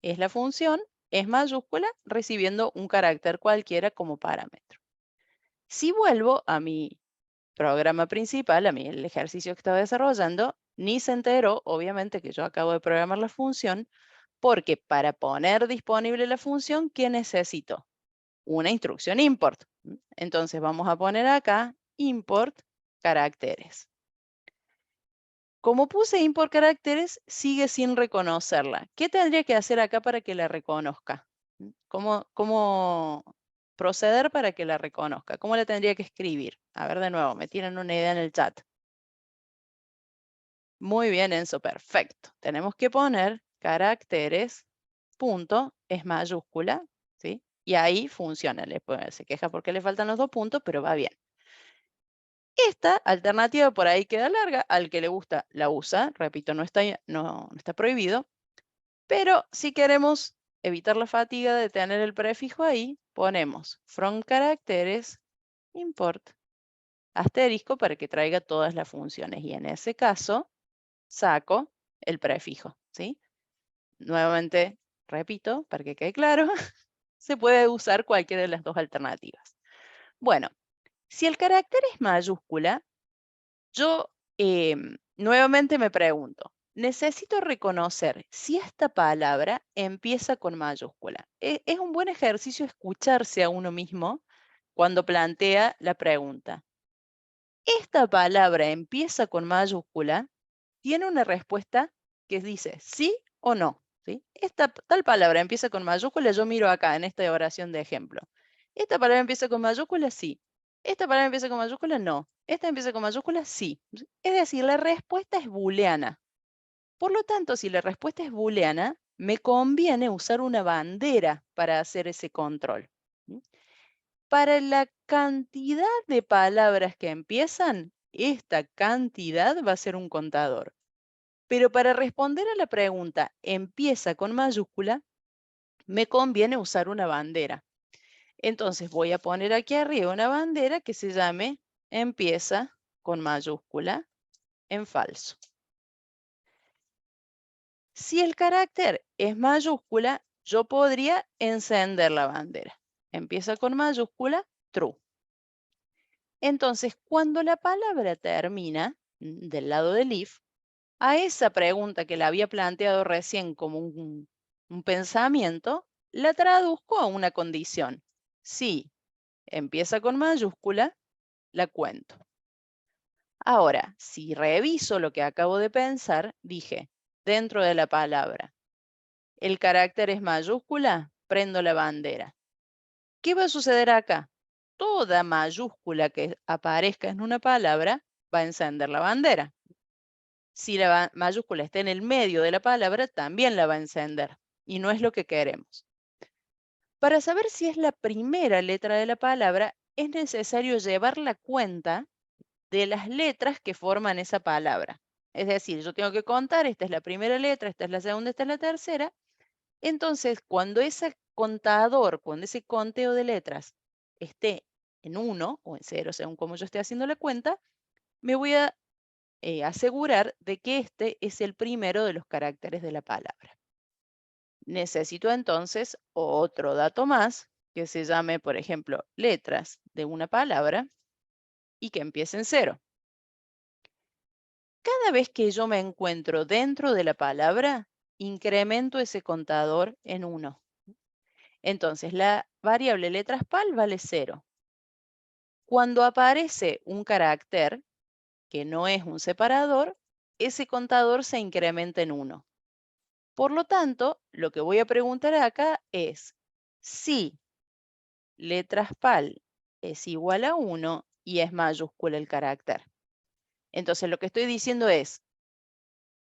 es la función, es mayúscula, recibiendo un carácter cualquiera como parámetro. Si vuelvo a mi programa principal, el ejercicio que estaba desarrollando, ni se enteró, obviamente, que yo acabo de programar la función, porque para poner disponible la función, ¿qué necesito? Una instrucción import. Entonces vamos a poner acá import caracteres. Como puse import caracteres, sigue sin reconocerla. ¿Qué tendría que hacer acá para que la reconozca? ¿Cómo proceder para que la reconozca? ¿Cómo la tendría que escribir? A ver, de nuevo, me tienen una idea en el chat. Muy bien, Enzo, perfecto. Tenemos que poner caracteres, punto, es mayúscula, ¿sí? Y ahí funciona. Se queja porque le faltan los 2 puntos, pero va bien. Esta alternativa por ahí queda larga, al que le gusta la usa, repito, no está prohibido, pero si queremos evitar la fatiga de tener el prefijo ahí, ponemos from caracteres import asterisco para que traiga todas las funciones y en ese caso saco el prefijo, ¿sí? Nuevamente, repito, para que quede claro, se puede usar cualquiera de las dos alternativas. Bueno, si el carácter es mayúscula, yo nuevamente me pregunto, necesito reconocer si esta palabra empieza con mayúscula. Es un buen ejercicio escucharse a uno mismo cuando plantea la pregunta. ¿Esta palabra empieza con mayúscula? Tiene una respuesta que dice sí o no. ¿Sí? Esta tal palabra empieza con mayúscula, yo miro acá en esta oración de ejemplo. Esta palabra empieza con mayúscula, sí. Esta palabra empieza con mayúscula, no. Esta empieza con mayúscula, sí. Es decir, la respuesta es booleana. Por lo tanto, si la respuesta es booleana, me conviene usar una bandera para hacer ese control. ¿Sí? Para la cantidad de palabras que empiezan, esta cantidad va a ser un contador. Pero para responder a la pregunta, ¿empieza con mayúscula? Me conviene usar una bandera. Entonces voy a poner aquí arriba una bandera que se llame empieza con mayúscula en falso. Si el carácter es mayúscula, yo podría encender la bandera. Empieza con mayúscula, true. Entonces, cuando la palabra termina del lado del if, a esa pregunta que la había planteado recién como un pensamiento, la traduzco a una condición. Si empieza con mayúscula, la cuento. Ahora, si reviso lo que acabo de pensar, dije, dentro de la palabra, el carácter es mayúscula, prendo la bandera. ¿Qué va a suceder acá? Toda mayúscula que aparezca en una palabra va a encender la bandera. Si la mayúscula está en el medio de la palabra, también la va a encender. Y no es lo que queremos. Para saber si es la primera letra de la palabra, es necesario llevar la cuenta de las letras que forman esa palabra. Es decir, yo tengo que contar, esta es la primera letra, esta es la segunda, esta es la tercera. Entonces, cuando ese contador, cuando ese conteo de letras esté en 1 o en 0, según como yo esté haciendo la cuenta, me voy a asegurar de que este es el primero de los caracteres de la palabra. Necesito entonces otro dato más que se llame, por ejemplo, letras de una palabra y que empiece en 0. Cada vez que yo me encuentro dentro de la palabra, incremento ese contador en 1. Entonces, la variable letras PAL vale 0. Cuando aparece un carácter que no es un separador, ese contador se incrementa en 1. Por lo tanto, lo que voy a preguntar acá es si letras PAL es igual a 1 y es mayúscula el carácter. Entonces, lo que estoy diciendo es,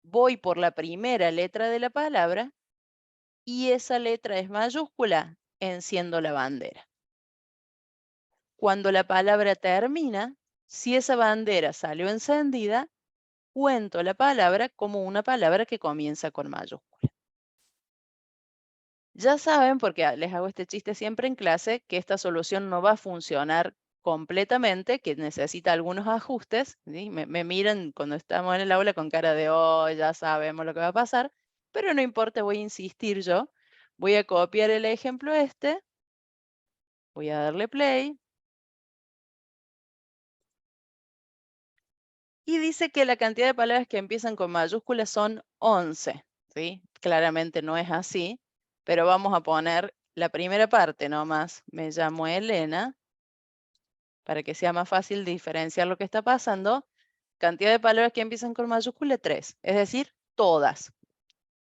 voy por la primera letra de la palabra y esa letra es mayúscula, enciendo la bandera. Cuando la palabra termina, si esa bandera salió encendida, cuento la palabra como una palabra que comienza con mayúscula. Ya saben, porque les hago este chiste siempre en clase, que esta solución no va a funcionar completamente, que necesita algunos ajustes. ¿Sí? Me miran cuando estamos en el aula con cara de, oh, ya sabemos lo que va a pasar, pero no importa, voy a insistir yo. Voy a copiar el ejemplo este, voy a darle play. Y dice que la cantidad de palabras que empiezan con mayúsculas son 11. ¿Sí? Claramente no es así, pero vamos a poner la primera parte nomás. Me llamo Elena, para que sea más fácil diferenciar lo que está pasando. Cantidad de palabras que empiezan con mayúscula 3, es decir, todas.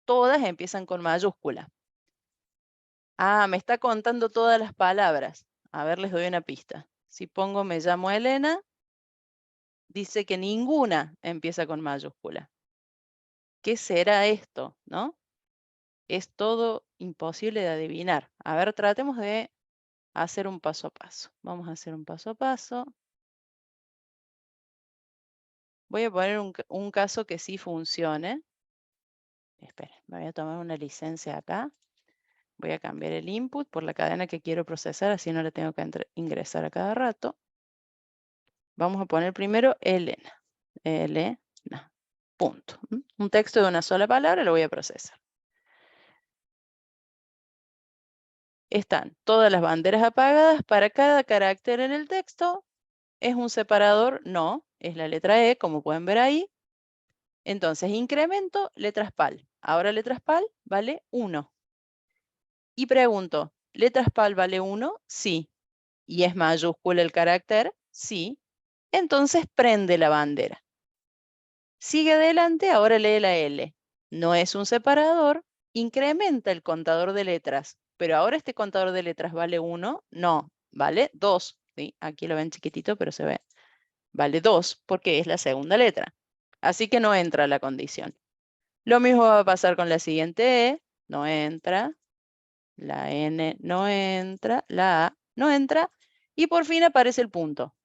Todas empiezan con mayúscula. Ah, me está contando todas las palabras. A ver, les doy una pista. Si pongo me llamo Elena, dice que ninguna empieza con mayúscula. ¿Qué será esto? ¿No? Es todo imposible de adivinar. A ver, tratemos de hacer un paso a paso. Vamos a hacer un paso a paso. Voy a poner un caso que sí funcione. Espera, me voy a tomar una licencia acá. Voy a cambiar el input por la cadena que quiero procesar, así no le tengo que ingresar a cada rato. Vamos a poner primero Elena. Elena. Punto. Un texto de una sola palabra lo voy a procesar. Están todas las banderas apagadas. Para cada carácter en el texto, ¿es un separador? No, es la letra E, como pueden ver ahí. Entonces, incremento letras PAL. Ahora letras PAL vale 1. Y pregunto, ¿letras PAL vale 1? Sí. ¿Y es mayúscula el carácter? Sí. Entonces prende la bandera. Sigue adelante, ahora lee la L. no es un separador, incrementa el contador de letras. Pero ahora este contador de letras vale 1, no, vale 2. ¿Sí? Aquí lo ven chiquitito, pero se ve. Vale 2 porque es la segunda letra. Así que no entra la condición. Lo mismo va a pasar con la siguiente E, no entra. La N no entra, la A no entra. Y por fin aparece el punto.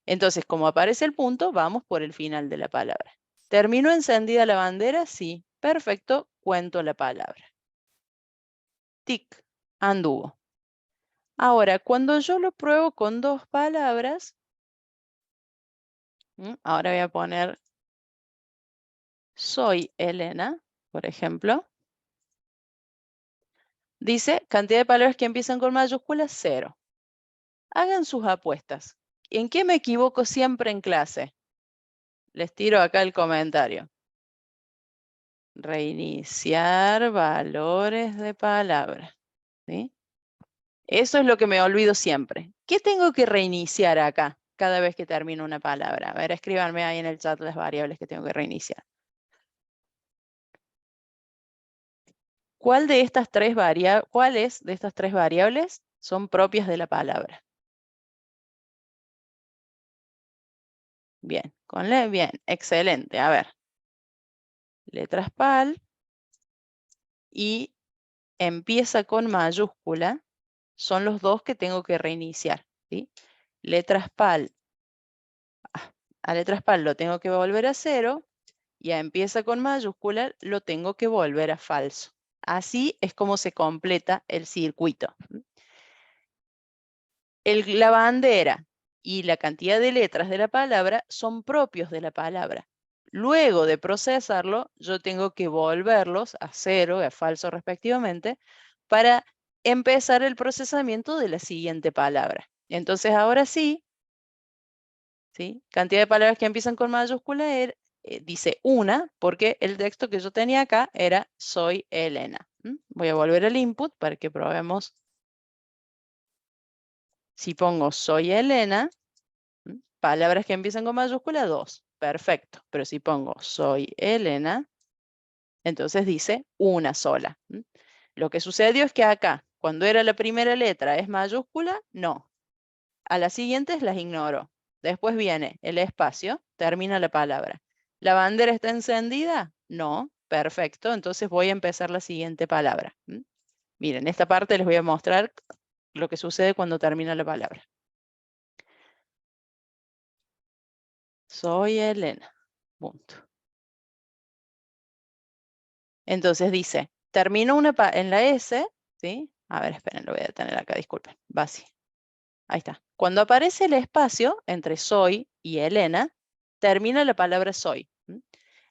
Entonces, como aparece el punto, vamos por el final de la palabra. ¿Terminó encendida la bandera? Sí. Perfecto, cuento la palabra. Tic, anduvo. Ahora, cuando yo lo pruebo con dos palabras, ahora voy a poner soy Elena, por ejemplo. Dice, cantidad de palabras que empiezan con mayúsculas, 0. Hagan sus apuestas. ¿En qué me equivoco siempre en clase? Les tiro acá el comentario. Reiniciar valores de palabra. ¿Sí? Eso es lo que me olvido siempre. ¿Qué tengo que reiniciar acá cada vez que termino una palabra? A ver, escríbanme ahí en el chat las variables que tengo que reiniciar. ¿Cuáles de estas tres variables son propias de la palabra? Bien, bien, excelente. A ver, letras PAL y empieza con mayúscula son los dos que tengo que reiniciar. ¿Sí? Letras PAL, a letras PAL lo tengo que volver a 0 y a empieza con mayúscula lo tengo que volver a falso. Así es como se completa el circuito. La bandera y la cantidad de letras de la palabra son propios de la palabra. Luego de procesarlo, yo tengo que volverlos a 0 y a falso respectivamente para empezar el procesamiento de la siguiente palabra. Entonces, ahora sí, cantidad de palabras que empiezan con mayúscula dice una, porque el texto que yo tenía acá era soy Elena. Voy a volver al input para que probemos. Si pongo soy Elena, palabras que empiezan con mayúscula, 2. Perfecto. Pero si pongo soy Elena, entonces dice una sola. Lo que sucedió es que acá, cuando era la primera letra, ¿es mayúscula? No. A las siguientes las ignoro. Después viene el espacio, termina la palabra. ¿La bandera está encendida? No. Perfecto. Entonces voy a empezar la siguiente palabra. Miren, esta parte les voy a mostrar lo que sucede cuando termina la palabra. Soy Elena. Punto. Entonces dice, termino en la S, ¿sí? A ver, esperen, lo voy a detener acá, disculpen. Va así. Ahí está. Cuando aparece el espacio entre soy y Elena, termina la palabra soy.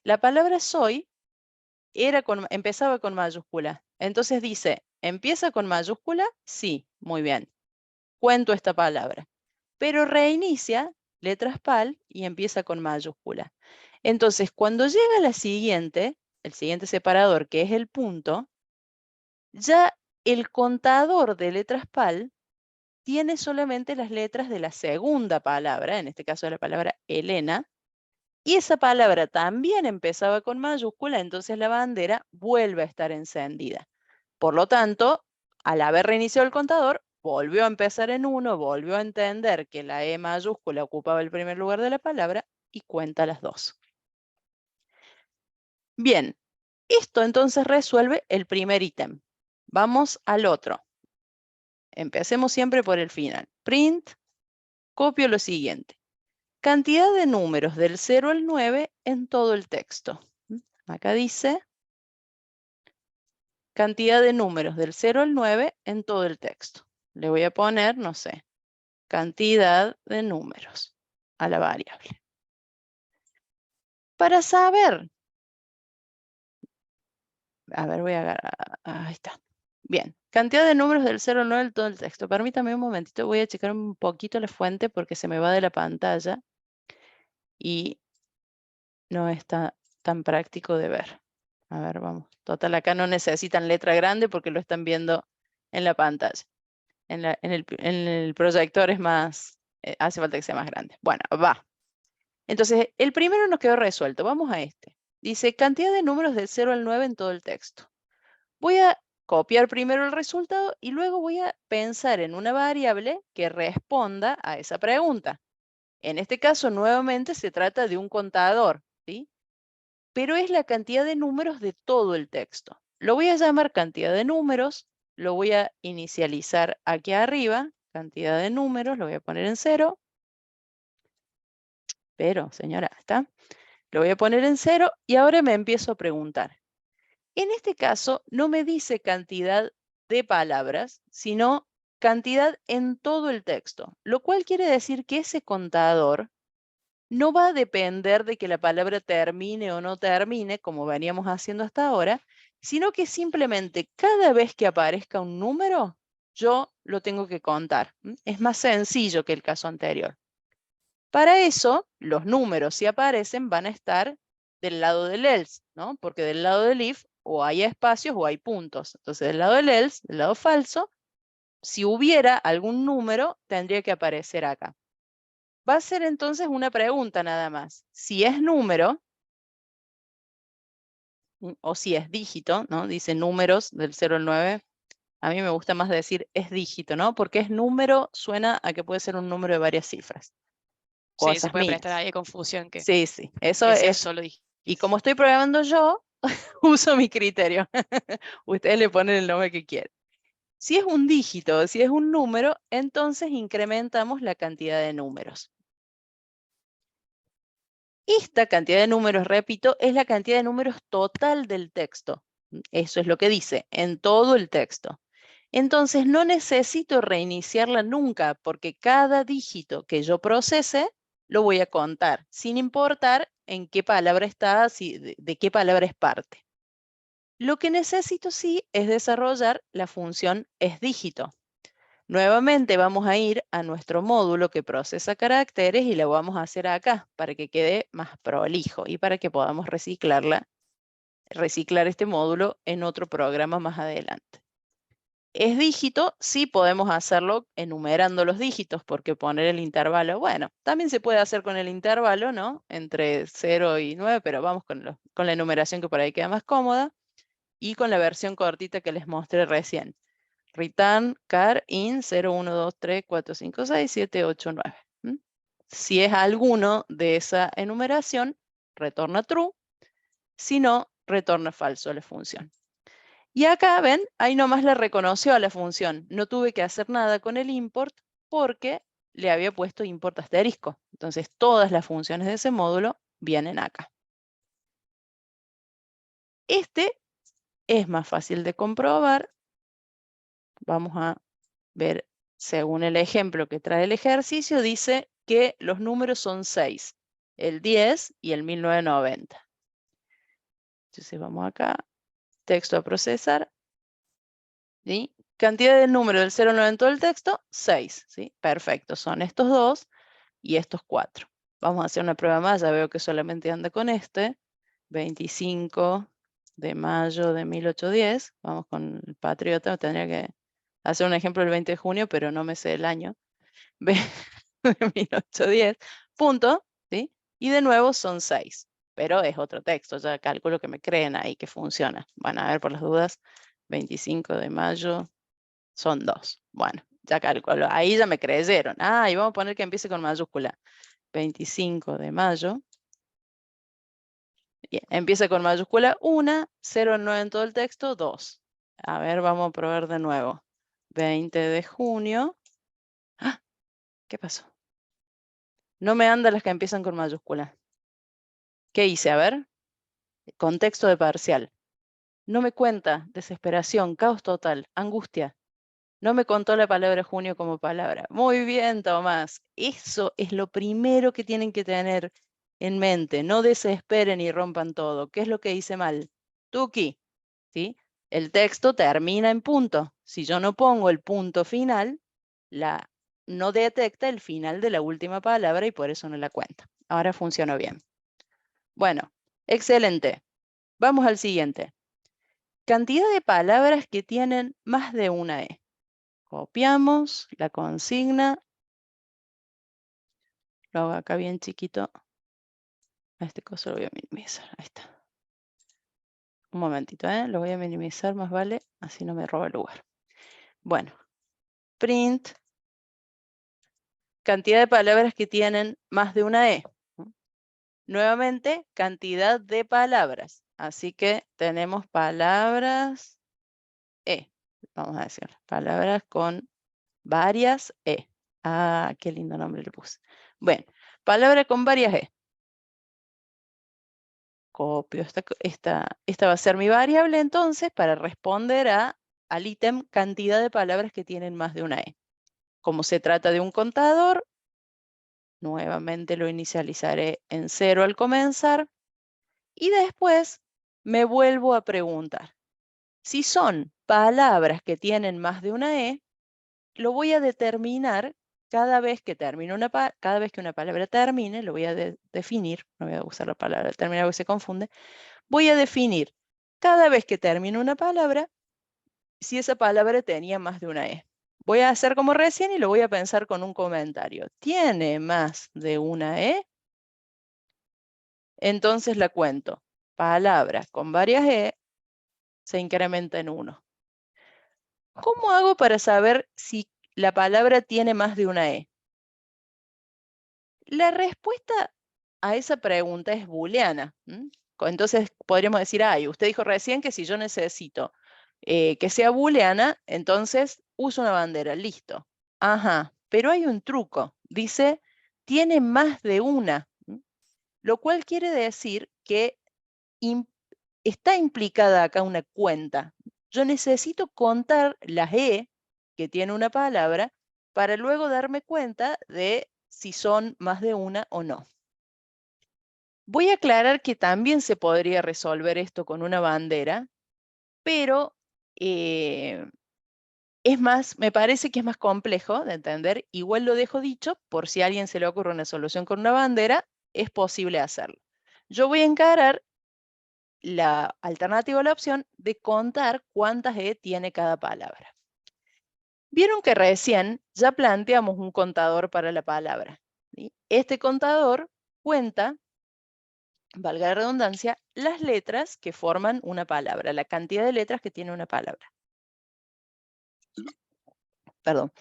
La palabra soy empezaba con mayúscula. Entonces dice, ¿empieza con mayúscula? Sí, muy bien. Cuento esta palabra. Pero reinicia letras PAL y empieza con mayúscula. Entonces, cuando llega la siguiente, el siguiente separador, que es el punto, ya el contador de letras PAL tiene solamente las letras de la segunda palabra, en este caso de la palabra Elena, y esa palabra también empezaba con mayúscula, entonces la bandera vuelve a estar encendida. Por lo tanto, al haber reiniciado el contador, volvió a empezar en 1, volvió a entender que la E mayúscula ocupaba el primer lugar de la palabra y cuenta las dos. Bien, esto entonces resuelve el primer ítem. Vamos al otro. Empecemos siempre por el final. Print, copio lo siguiente. Cantidad de números del 0 al 9 en todo el texto. Acá dice cantidad de números del 0 al 9 en todo el texto. Le voy a poner, no sé, cantidad de números a la variable. Para saber, a ver, voy a agarrar, ahí está. Bien, cantidad de números del 0 al 9 en todo el texto. Permítame un momentito, voy a checar un poquito la fuente porque se me va de la pantalla y no está tan práctico de ver. A ver, vamos. Total, acá no necesitan letra grande porque lo están viendo en la pantalla. En el proyector es más, hace falta que sea más grande. Bueno, va. Entonces, el primero nos quedó resuelto. Vamos a este. Dice cantidad de números del 0 al 9 en todo el texto. Voy a copiar primero el resultado y luego voy a pensar en una variable que responda a esa pregunta. En este caso, nuevamente se trata de un contador, ¿sí? Pero es la cantidad de números de todo el texto. Lo voy a llamar cantidad de números, lo voy a inicializar aquí arriba, cantidad de números, lo voy a poner en 0, pero señora, ¿está? Lo voy a poner en 0 y ahora me empiezo a preguntar. En este caso, no me dice cantidad de palabras, sino cantidad en todo el texto, lo cual quiere decir que ese contador no va a depender de que la palabra termine o no termine, como veníamos haciendo hasta ahora, sino que simplemente cada vez que aparezca un número, yo lo tengo que contar. Es más sencillo que el caso anterior. Para eso, los números, si aparecen, van a estar del lado del else, ¿no? Porque del lado del if o hay espacios o hay puntos. Entonces, del lado del else, del lado falso, si hubiera algún número, tendría que aparecer acá. Va a ser entonces una pregunta nada más. Si es número, o si es dígito, ¿no? Dice números del 0 al 9. A mí me gusta más decir es dígito, ¿no? Porque es número, suena a que puede ser un número de varias cifras. Sí, se Cosas puede prestar mías. ahí confusión Sí, sí. Eso que sea es. solo Y dígitos. como estoy programando yo, uso mi criterio. Ustedes le ponen el nombre que quieren. Si es un dígito, si es un número, entonces incrementamos la cantidad de números. Esta cantidad de números, repito, es la cantidad de números total del texto. Eso es lo que dice, en todo el texto. Entonces no necesito reiniciarla nunca porque cada dígito que yo procese lo voy a contar, sin importar en qué palabra está, de qué palabra es parte. Lo que necesito sí es desarrollar la función esDígito. Nuevamente vamos a ir a nuestro módulo que procesa caracteres y lo vamos a hacer acá para que quede más prolijo y para que podamos reciclar este módulo en otro programa más adelante. Es dígito, sí podemos hacerlo enumerando los dígitos porque poner el intervalo, bueno, también se puede hacer con el intervalo, ¿no? Entre 0 y 9, pero vamos con la enumeración que por ahí queda más cómoda y con la versión cortita que les mostré recién. Return car in 0, 1, 2, 3, 4, 5, 6, 7, 8, 9. Si es alguno de esa enumeración, retorna true. Si no, retorna falso a la función. Y acá, ven, ahí nomás le reconoció a la función. No tuve que hacer nada con el import porque le había puesto import asterisco. Entonces, todas las funciones de ese módulo vienen acá. Este es más fácil de comprobar. Vamos a ver, según el ejemplo que trae el ejercicio, dice que los números son 6, el 10 y el 1990. Entonces vamos acá, texto a procesar, ¿sí? Cantidad de número del 0 al 9 en todo el texto, 6, ¿sí? Perfecto, son estos dos y estos 4. Vamos a hacer una prueba más, ya veo que solamente anda con este, 25 de mayo de 1810, vamos con el Patriota, tendría que hacer un ejemplo el 20 de junio, pero no me sé el año. de 1810, punto, ¿sí? Y de nuevo son 6, pero es otro texto, ya calculo que me creen ahí que funciona. Van a ver por las dudas, 25 de mayo son 2. Bueno, ya calculo, ahí ya me creyeron. Ah, y vamos a poner que empiece con mayúscula. 25 de mayo. Bien, empieza con mayúscula 1, 0, 9 en todo el texto, 2. A ver, vamos a probar de nuevo. 20 de junio. ¡Ah! ¿Qué pasó? No me andan las que empiezan con mayúscula. ¿Qué hice? A ver, contexto de parcial. No me cuenta, desesperación, caos total, angustia. No me contó la palabra junio como palabra. Muy bien, Tomás. Eso es lo primero que tienen que tener en mente. No desesperen y rompan todo. ¿Qué es lo que hice mal? Tuki, ¿sí? El texto termina en punto. Si yo no pongo el punto final, no detecta el final de la última palabra y por eso no la cuenta. Ahora funcionó bien. Bueno, excelente. Vamos al siguiente. Cantidad de palabras que tienen más de una E. Copiamos la consigna. Lo hago acá bien chiquito. A este coso lo voy a minimizar. Ahí está. Un momentito, lo voy a minimizar, más vale, así no me roba el lugar. Bueno, print cantidad de palabras que tienen más de una E. Nuevamente, cantidad de palabras. Así que tenemos palabras E. Vamos a decir, palabras con varias E. Ah, qué lindo nombre le puse. Bueno, palabra con varias E. Copio esta va a ser mi variable entonces para responder al ítem cantidad de palabras que tienen más de una E. Como se trata de un contador, nuevamente lo inicializaré en 0 al comenzar y después me vuelvo a preguntar. Si son palabras que tienen más de una E, lo voy a determinar cada vez que cada vez que una palabra termine, lo voy a definir, no voy a usar la palabra terminar porque se confunde, voy a definir cada vez que termine una palabra si esa palabra tenía más de una E. Voy a hacer como recién y lo voy a pensar con un comentario. ¿Tiene más de una E? Entonces la cuento. Palabras con varias E se incrementa en 1. ¿Cómo hago para saber si la palabra tiene más de una E? La respuesta a esa pregunta es booleana. Entonces podríamos decir, ay, usted dijo recién que si yo necesito que sea booleana, entonces uso una bandera, listo. Ajá, pero hay un truco. Dice, tiene más de una, lo cual quiere decir que está implicada acá una cuenta. Yo necesito contar las E que tiene una palabra para luego darme cuenta de si son más de una o no. Voy a aclarar que también se podría resolver esto con una bandera, pero me parece que es más complejo de entender. Igual lo dejo dicho, por si a alguien se le ocurre una solución con una bandera, es posible hacerlo. Yo voy a encarar la alternativa o la opción de contar cuántas E tiene cada palabra. Vieron que recién ya planteamos un contador para la palabra, ¿sí? Este contador cuenta, valga la redundancia, las letras que forman una palabra, la cantidad de letras que tiene una palabra. Perdón.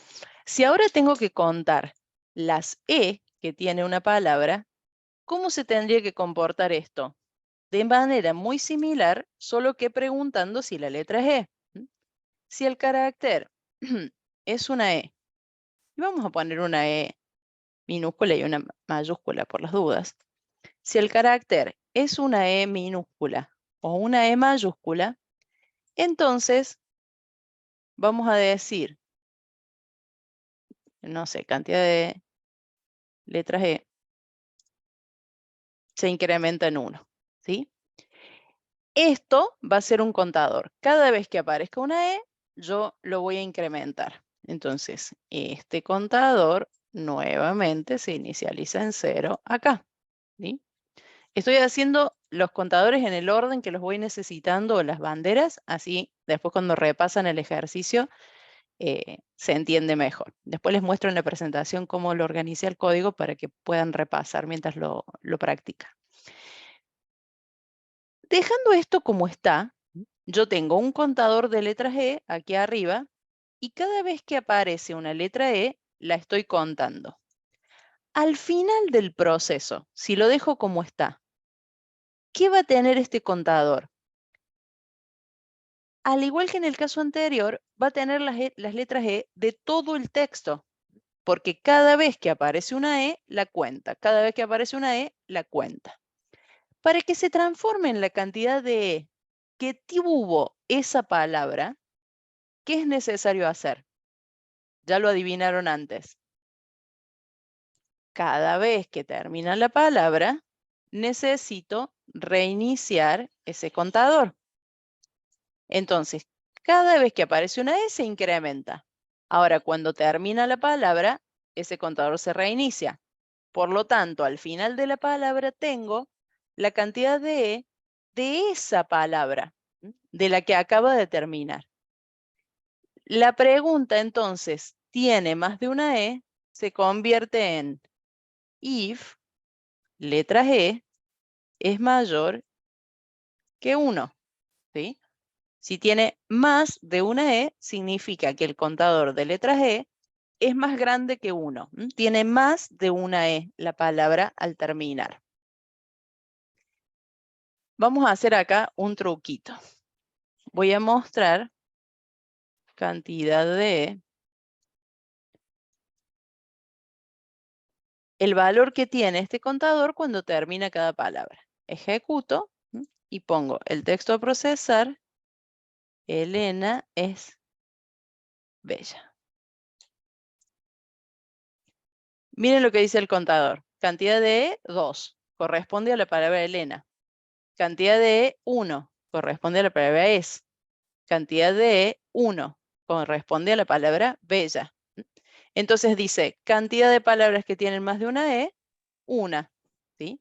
Si ahora tengo que contar las E que tiene una palabra, ¿cómo se tendría que comportar esto? De manera muy similar, solo que preguntando si la letra es E. Si el carácter es una E, y vamos a poner una E minúscula y una mayúscula por las dudas. Si el carácter es una E minúscula o una E mayúscula, entonces vamos a decir, no sé, cantidad de letras E se incrementa en 1, ¿sí? Esto va a ser un contador. Cada vez que aparezca una E, yo lo voy a incrementar. Entonces, este contador nuevamente se inicializa en 0 acá, ¿sí? Estoy haciendo los contadores en el orden que los voy necesitando, las banderas, así después cuando repasan el ejercicio se entiende mejor. Después les muestro en la presentación cómo lo organicé el código para que puedan repasar mientras lo practican. Dejando esto como está, yo tengo un contador de letras E aquí arriba y cada vez que aparece una letra E, la estoy contando. Al final del proceso, si lo dejo como está, ¿qué va a tener este contador? Al igual que en el caso anterior, va a tener las letras E de todo el texto, porque cada vez que aparece una E, la cuenta. Cada vez que aparece una E, la cuenta. Para que se transforme en la cantidad de E que tuvo esa palabra, ¿qué es necesario hacer? Ya lo adivinaron antes. Cada vez que termina la palabra, necesito reiniciar ese contador. Entonces, cada vez que aparece una E se incrementa. Ahora, cuando termina la palabra, ese contador se reinicia. Por lo tanto, al final de la palabra tengo la cantidad de E de esa palabra, de la que acaba de terminar. La pregunta entonces, ¿tiene más de una E? Se convierte en if letra E es mayor que 1. ¿sí? Si tiene más de una E, significa que el contador de letras E es más grande que 1. Tiene más de una E la palabra al terminar. Vamos a hacer acá un truquito. Voy a mostrar cantidad de E. El valor que tiene este contador cuando termina cada palabra. Ejecuto y pongo el texto a procesar. Elena es bella. Miren lo que dice el contador. Cantidad de E, 2. Corresponde a la palabra Elena. Cantidad de E, 1. Corresponde a la palabra es. Cantidad de E, 1. Corresponde a la palabra bella. Entonces dice, cantidad de palabras que tienen más de una E, 1. ¿Sí?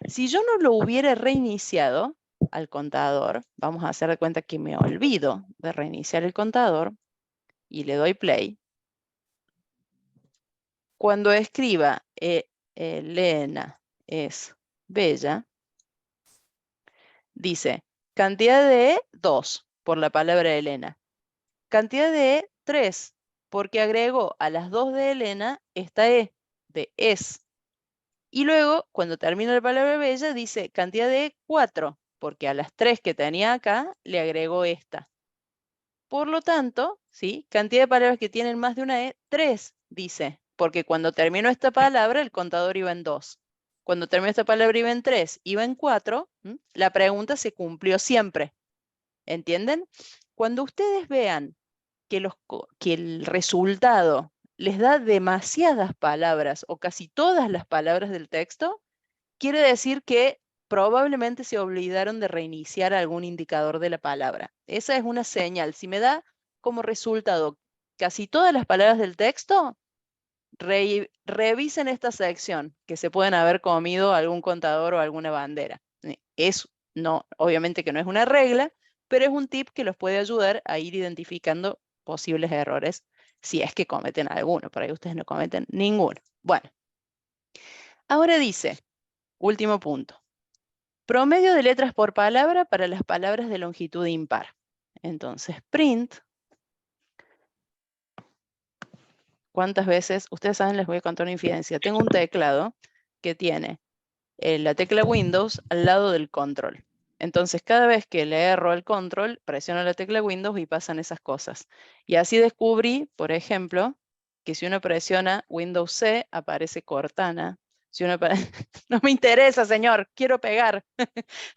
Si yo no lo hubiera reiniciado al contador, vamos a hacer de cuenta que me olvido de reiniciar el contador y le doy play. Cuando escriba Elena es bella, dice cantidad de E, 2 por la palabra Elena. Cantidad de E, 3, porque agregó a las 2 de Elena esta E de es. Y luego, cuando termina la palabra bella, dice cantidad de E, 4, porque a las 3 que tenía acá le agregó esta. Por lo tanto, ¿sí? Cantidad de palabras que tienen más de una E, 3, dice, porque cuando terminó esta palabra el contador iba en 2. Cuando terminó esta palabra iba en 3, iba en 4, la pregunta se cumplió siempre. ¿Entienden? Cuando ustedes vean que el resultado les da demasiadas palabras o casi todas las palabras del texto, quiere decir que probablemente se olvidaron de reiniciar algún indicador de la palabra. Esa es una señal. Si me da como resultado casi todas las palabras del texto, revisen esta sección, que se pueden haber comido algún contador o alguna bandera. No, obviamente que no es una regla, pero es un tip que los puede ayudar a ir identificando posibles errores si es que cometen alguno. Por ahí ustedes no cometen ninguno. Bueno, ahora dice, último punto. Promedio de letras por palabra para las palabras de longitud impar. Entonces, print. ¿Cuántas veces? Ustedes saben, les voy a contar una infidencia. Tengo un teclado que tiene la tecla Windows al lado del control. Entonces, cada vez que le erro al control, presiono la tecla Windows y pasan esas cosas. Y así descubrí, por ejemplo, que si uno presiona Windows C, aparece Cortana. Si uno no me interesa, señor, quiero pegar.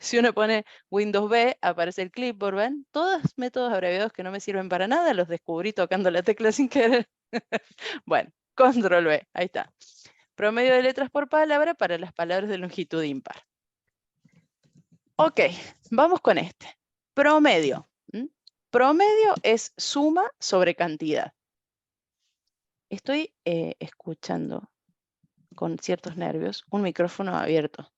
Si uno pone Windows B, aparece el clipboard, ¿ven? Todos métodos abreviados que no me sirven para nada, los descubrí tocando la tecla sin querer. Bueno, control B, ahí está. Promedio de letras por palabra para las palabras de longitud impar. Ok, vamos con este. Promedio. Promedio es suma sobre cantidad. Estoy escuchando con ciertos nervios un micrófono abierto.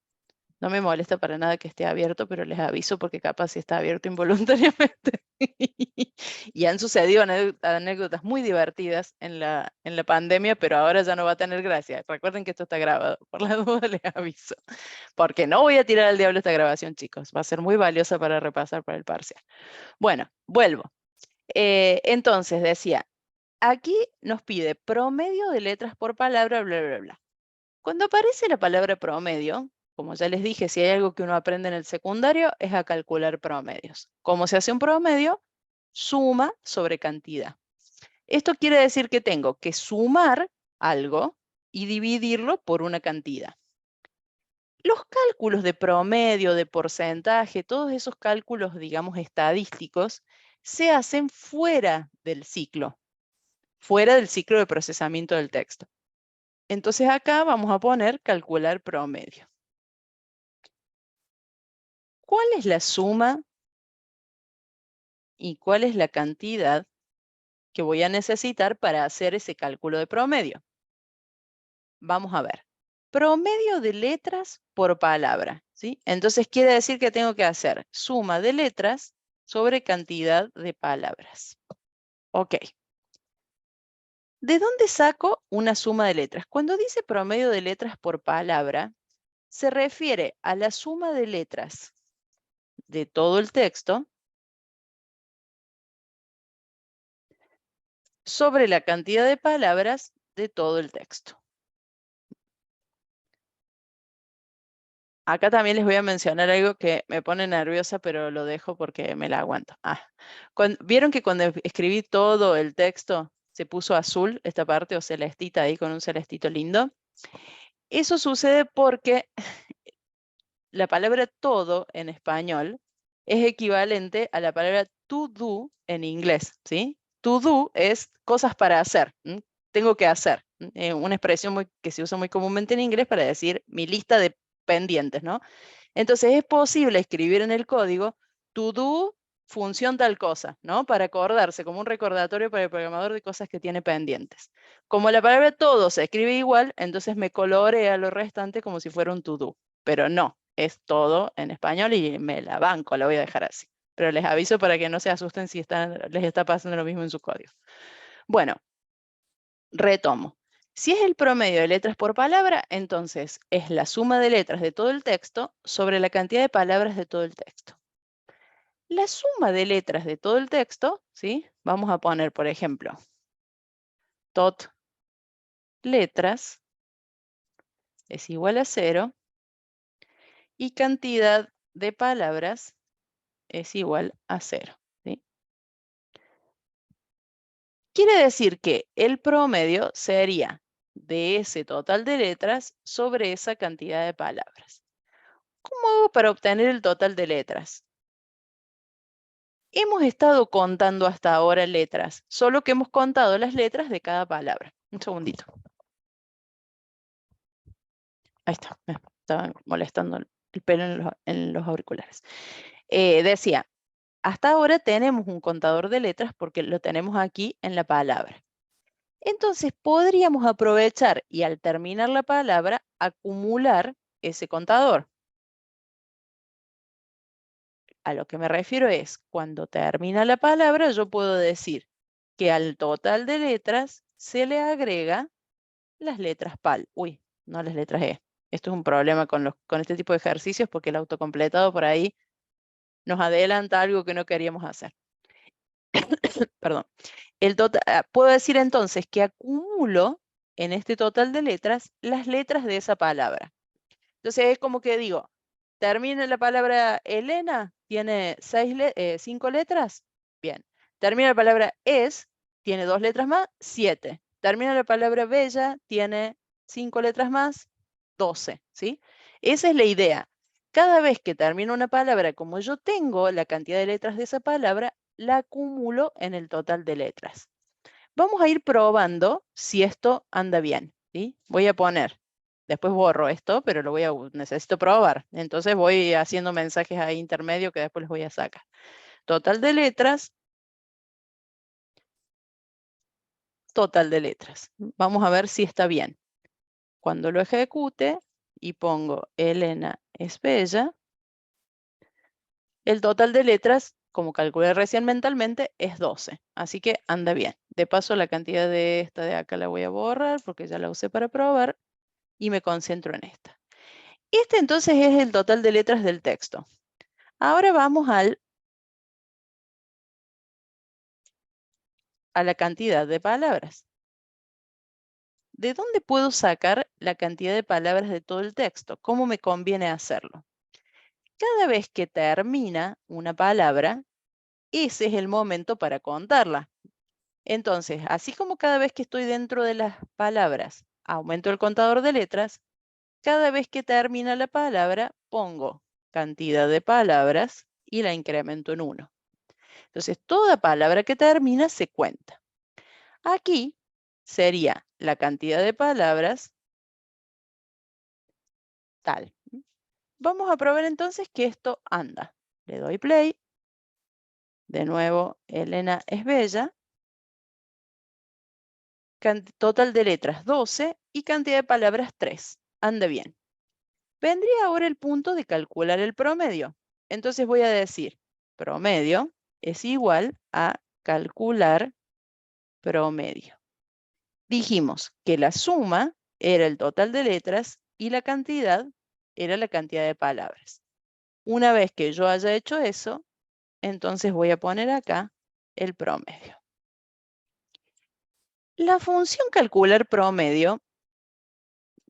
No me molesta para nada que esté abierto, pero les aviso porque capaz si está abierto involuntariamente. Y han sucedido anécdotas muy divertidas en la pandemia, pero ahora ya no va a tener gracia. Recuerden que esto está grabado. Por la duda les aviso. Porque no voy a tirar al diablo esta grabación, chicos. Va a ser muy valiosa para repasar para el parcial. Bueno, vuelvo. Entonces, decía, aquí nos pide promedio de letras por palabra, bla, bla, bla. Cuando aparece la palabra promedio, como ya les dije, si hay algo que uno aprende en el secundario, es a calcular promedios. ¿Cómo se hace un promedio? Suma sobre cantidad. Esto quiere decir que tengo que sumar algo y dividirlo por una cantidad. Los cálculos de promedio, de porcentaje, todos esos cálculos, digamos, estadísticos, se hacen fuera del ciclo de procesamiento del texto. Entonces acá vamos a poner calcular promedio. ¿Cuál es la suma y cuál es la cantidad que voy a necesitar para hacer ese cálculo de promedio? Vamos a ver. Promedio de letras por palabra, ¿sí? Entonces quiere decir que tengo que hacer suma de letras sobre cantidad de palabras. Ok. ¿De dónde saco una suma de letras? Cuando dice promedio de letras por palabra, se refiere a la suma de letras de todo el texto sobre la cantidad de palabras de todo el texto. Acá también les voy a mencionar algo que me pone nerviosa, pero lo dejo porque me la aguanto. ¿Vieron que cuando escribí todo el texto se puso azul esta parte o celestita ahí con un celestito lindo? Eso sucede porque la palabra todo en español es equivalente a la palabra to do en inglés, ¿sí? To do es cosas para hacer, tengo que hacer, una expresión que se usa muy comúnmente en inglés para decir mi lista de pendientes, ¿no? Entonces es posible escribir en el código to do función tal cosa, ¿no? Para acordarse, como un recordatorio para el programador de cosas que tiene pendientes. Como la palabra todo se escribe igual, entonces me colorea lo restante como si fuera un to do, pero no, es todo en español y me la banco, la voy a dejar así. Pero les aviso para que no se asusten si les está pasando lo mismo en su código. Bueno, retomo. Si es el promedio de letras por palabra, entonces es la suma de letras de todo el texto sobre la cantidad de palabras de todo el texto. La suma de letras de todo el texto, ¿sí? Vamos a poner, por ejemplo, tot letras es igual a 0 y cantidad de palabras es igual a 0. ¿Sí? Quiere decir que el promedio sería de ese total de letras sobre esa cantidad de palabras. ¿Cómo hago para obtener el total de letras? Hemos estado contando hasta ahora letras, solo que hemos contado las letras de cada palabra. Un segundito. Ahí está, me estaba molestando el pelo en los auriculares. Decía, hasta ahora tenemos un contador de letras porque lo tenemos aquí en la palabra. Entonces podríamos aprovechar y al terminar la palabra acumular ese contador. A lo que me refiero es, cuando termina la palabra, yo puedo decir que al total de letras se le agrega las letras PAL. Uy, no las letras E. Esto es un problema con este tipo de ejercicios porque el autocompletado por ahí nos adelanta algo que no queríamos hacer. Perdón. Puedo decir entonces que acumulo en este total de letras las letras de esa palabra. Entonces es como que digo, termina la palabra Elena, tiene 5 letras, bien. Termina la palabra es, tiene 2 letras más, 7. Termina la palabra bella, tiene 5 letras más, 12, ¿sí? Esa es la idea. Cada vez que termino una palabra, como yo tengo la cantidad de letras de esa palabra, la acumulo en el total de letras. Vamos a ir probando si esto anda bien, ¿sí? Voy a poner, después borro esto, pero necesito probar. Entonces voy haciendo mensajes ahí intermedio que después les voy a sacar. Total de letras. Total de letras. Vamos a ver si está bien. Cuando lo ejecute y pongo Elena es bella, el total de letras, como calculé recién mentalmente, es 12. Así que anda bien. De paso, la cantidad de esta de acá la voy a borrar porque ya la usé para probar y me concentro en esta. Este entonces es el total de letras del texto. Ahora vamos a la cantidad de palabras. ¿De dónde puedo sacar la cantidad de palabras de todo el texto? ¿Cómo me conviene hacerlo? Cada vez que termina una palabra, ese es el momento para contarla. Entonces, así como cada vez que estoy dentro de las palabras, aumento el contador de letras, cada vez que termina la palabra, pongo cantidad de palabras y la incremento en 1. Entonces, toda palabra que termina se cuenta. Aquí sería la cantidad de palabras tal. Vamos a probar entonces que esto anda. Le doy play. De nuevo, Elena es bella. Total de letras 12 y cantidad de palabras 3. Anda bien. Vendría ahora el punto de calcular el promedio. Entonces voy a decir, promedio es igual a calcular promedio. Dijimos que la suma era el total de letras y la cantidad era la cantidad de palabras. Una vez que yo haya hecho eso, entonces voy a poner acá el promedio. La función calcular promedio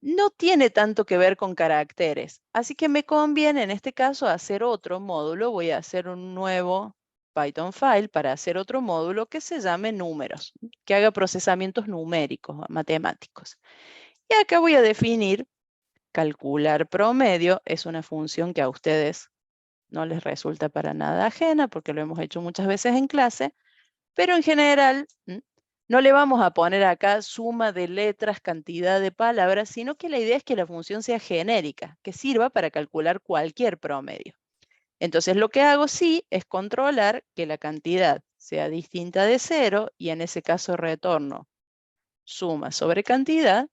no tiene tanto que ver con caracteres, así que me conviene en este caso hacer otro módulo. Voy a hacer un nuevo Python file para hacer otro módulo que se llame números, que haga procesamientos numéricos, matemáticos. Y acá voy a definir calcular promedio. Es una función que a ustedes no les resulta para nada ajena porque lo hemos hecho muchas veces en clase, pero en general no le vamos a poner acá suma de letras, cantidad de palabras, sino que la idea es que la función sea genérica, que sirva para calcular cualquier promedio. Entonces lo que hago sí es controlar que la cantidad sea distinta de 0 y en ese caso retorno suma sobre cantidad.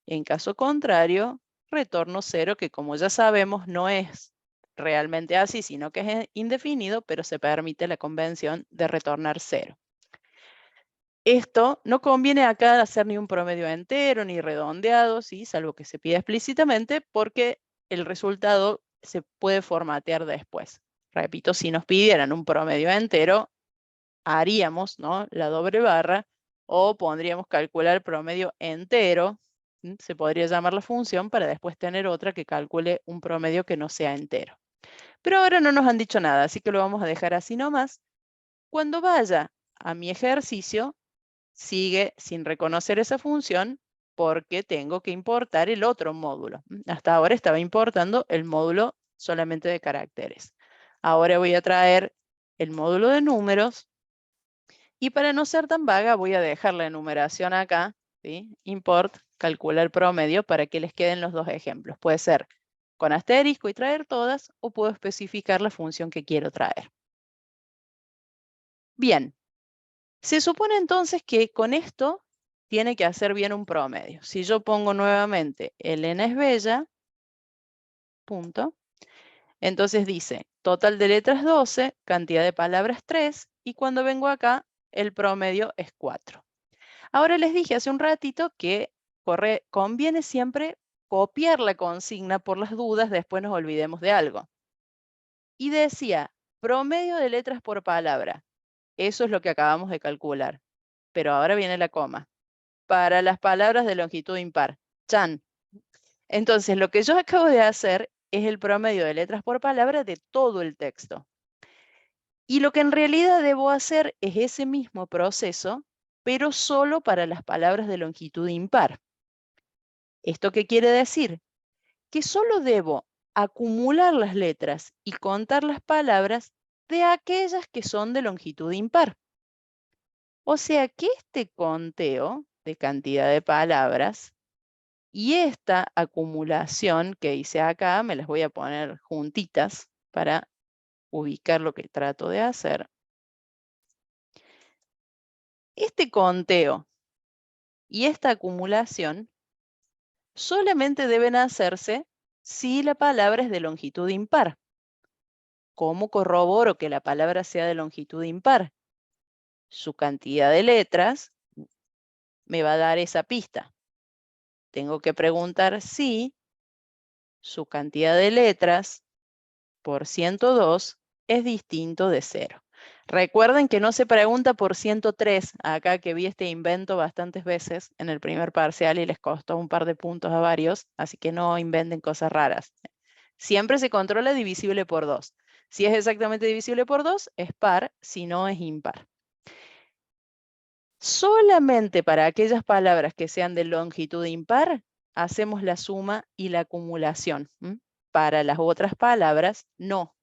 En caso contrario, retorno 0, que como ya sabemos no es realmente así, sino que es indefinido, pero se permite la convención de retornar 0. Esto no conviene acá hacer ni un promedio entero ni redondeado, ¿sí? Salvo que se pida explícitamente, porque el resultado se puede formatear después. Repito, si nos pidieran un promedio entero, haríamos, ¿no?, la doble barra o pondríamos calcular promedio entero. Se podría llamar la función para después tener otra que calcule un promedio que no sea entero. Pero ahora no nos han dicho nada, así que lo vamos a dejar así nomás. Cuando vaya a mi ejercicio, sigue sin reconocer esa función porque tengo que importar el otro módulo. Hasta ahora estaba importando el módulo solamente de caracteres. Ahora voy a traer el módulo de números y para no ser tan vaga voy a dejar la enumeración acá, ¿sí? Import, calcular promedio para que les queden los dos ejemplos. Puede ser con asterisco y traer todas o puedo especificar la función que quiero traer. Bien. Se supone entonces que con esto tiene que hacer bien un promedio. Si yo pongo nuevamente Elena es bella, punto, entonces dice total de letras 12, cantidad de palabras 3, y cuando vengo acá, el promedio es 4. Ahora les dije hace un ratito que conviene siempre copiar la consigna por las dudas, después nos olvidemos de algo. Y decía, promedio de letras por palabra. Eso es lo que acabamos de calcular. Pero ahora viene la coma. Para las palabras de longitud impar. Chan. Entonces, lo que yo acabo de hacer es el promedio de letras por palabra de todo el texto. Y lo que en realidad debo hacer es ese mismo proceso, pero solo para las palabras de longitud impar. ¿Esto qué quiere decir? Que solo debo acumular las letras y contar las palabras de aquellas que son de longitud impar. O sea que este conteo de cantidad de palabras y esta acumulación que hice acá, me las voy a poner juntitas para ubicar lo que trato de hacer. Este conteo y esta acumulación solamente deben hacerse si la palabra es de longitud impar. ¿Cómo corroboro que la palabra sea de longitud impar? Su cantidad de letras me va a dar esa pista. Tengo que preguntar si su cantidad de letras por 102 es distinto de 0. Recuerden que no se pregunta por 103, acá que vi este invento bastantes veces en el primer parcial y les costó un par de puntos a varios, así que no inventen cosas raras. Siempre se controla divisible por 2. Si es exactamente divisible por 2, es par, si no es impar. Solamente para aquellas palabras que sean de longitud impar, hacemos la suma y la acumulación. Para las otras palabras, no.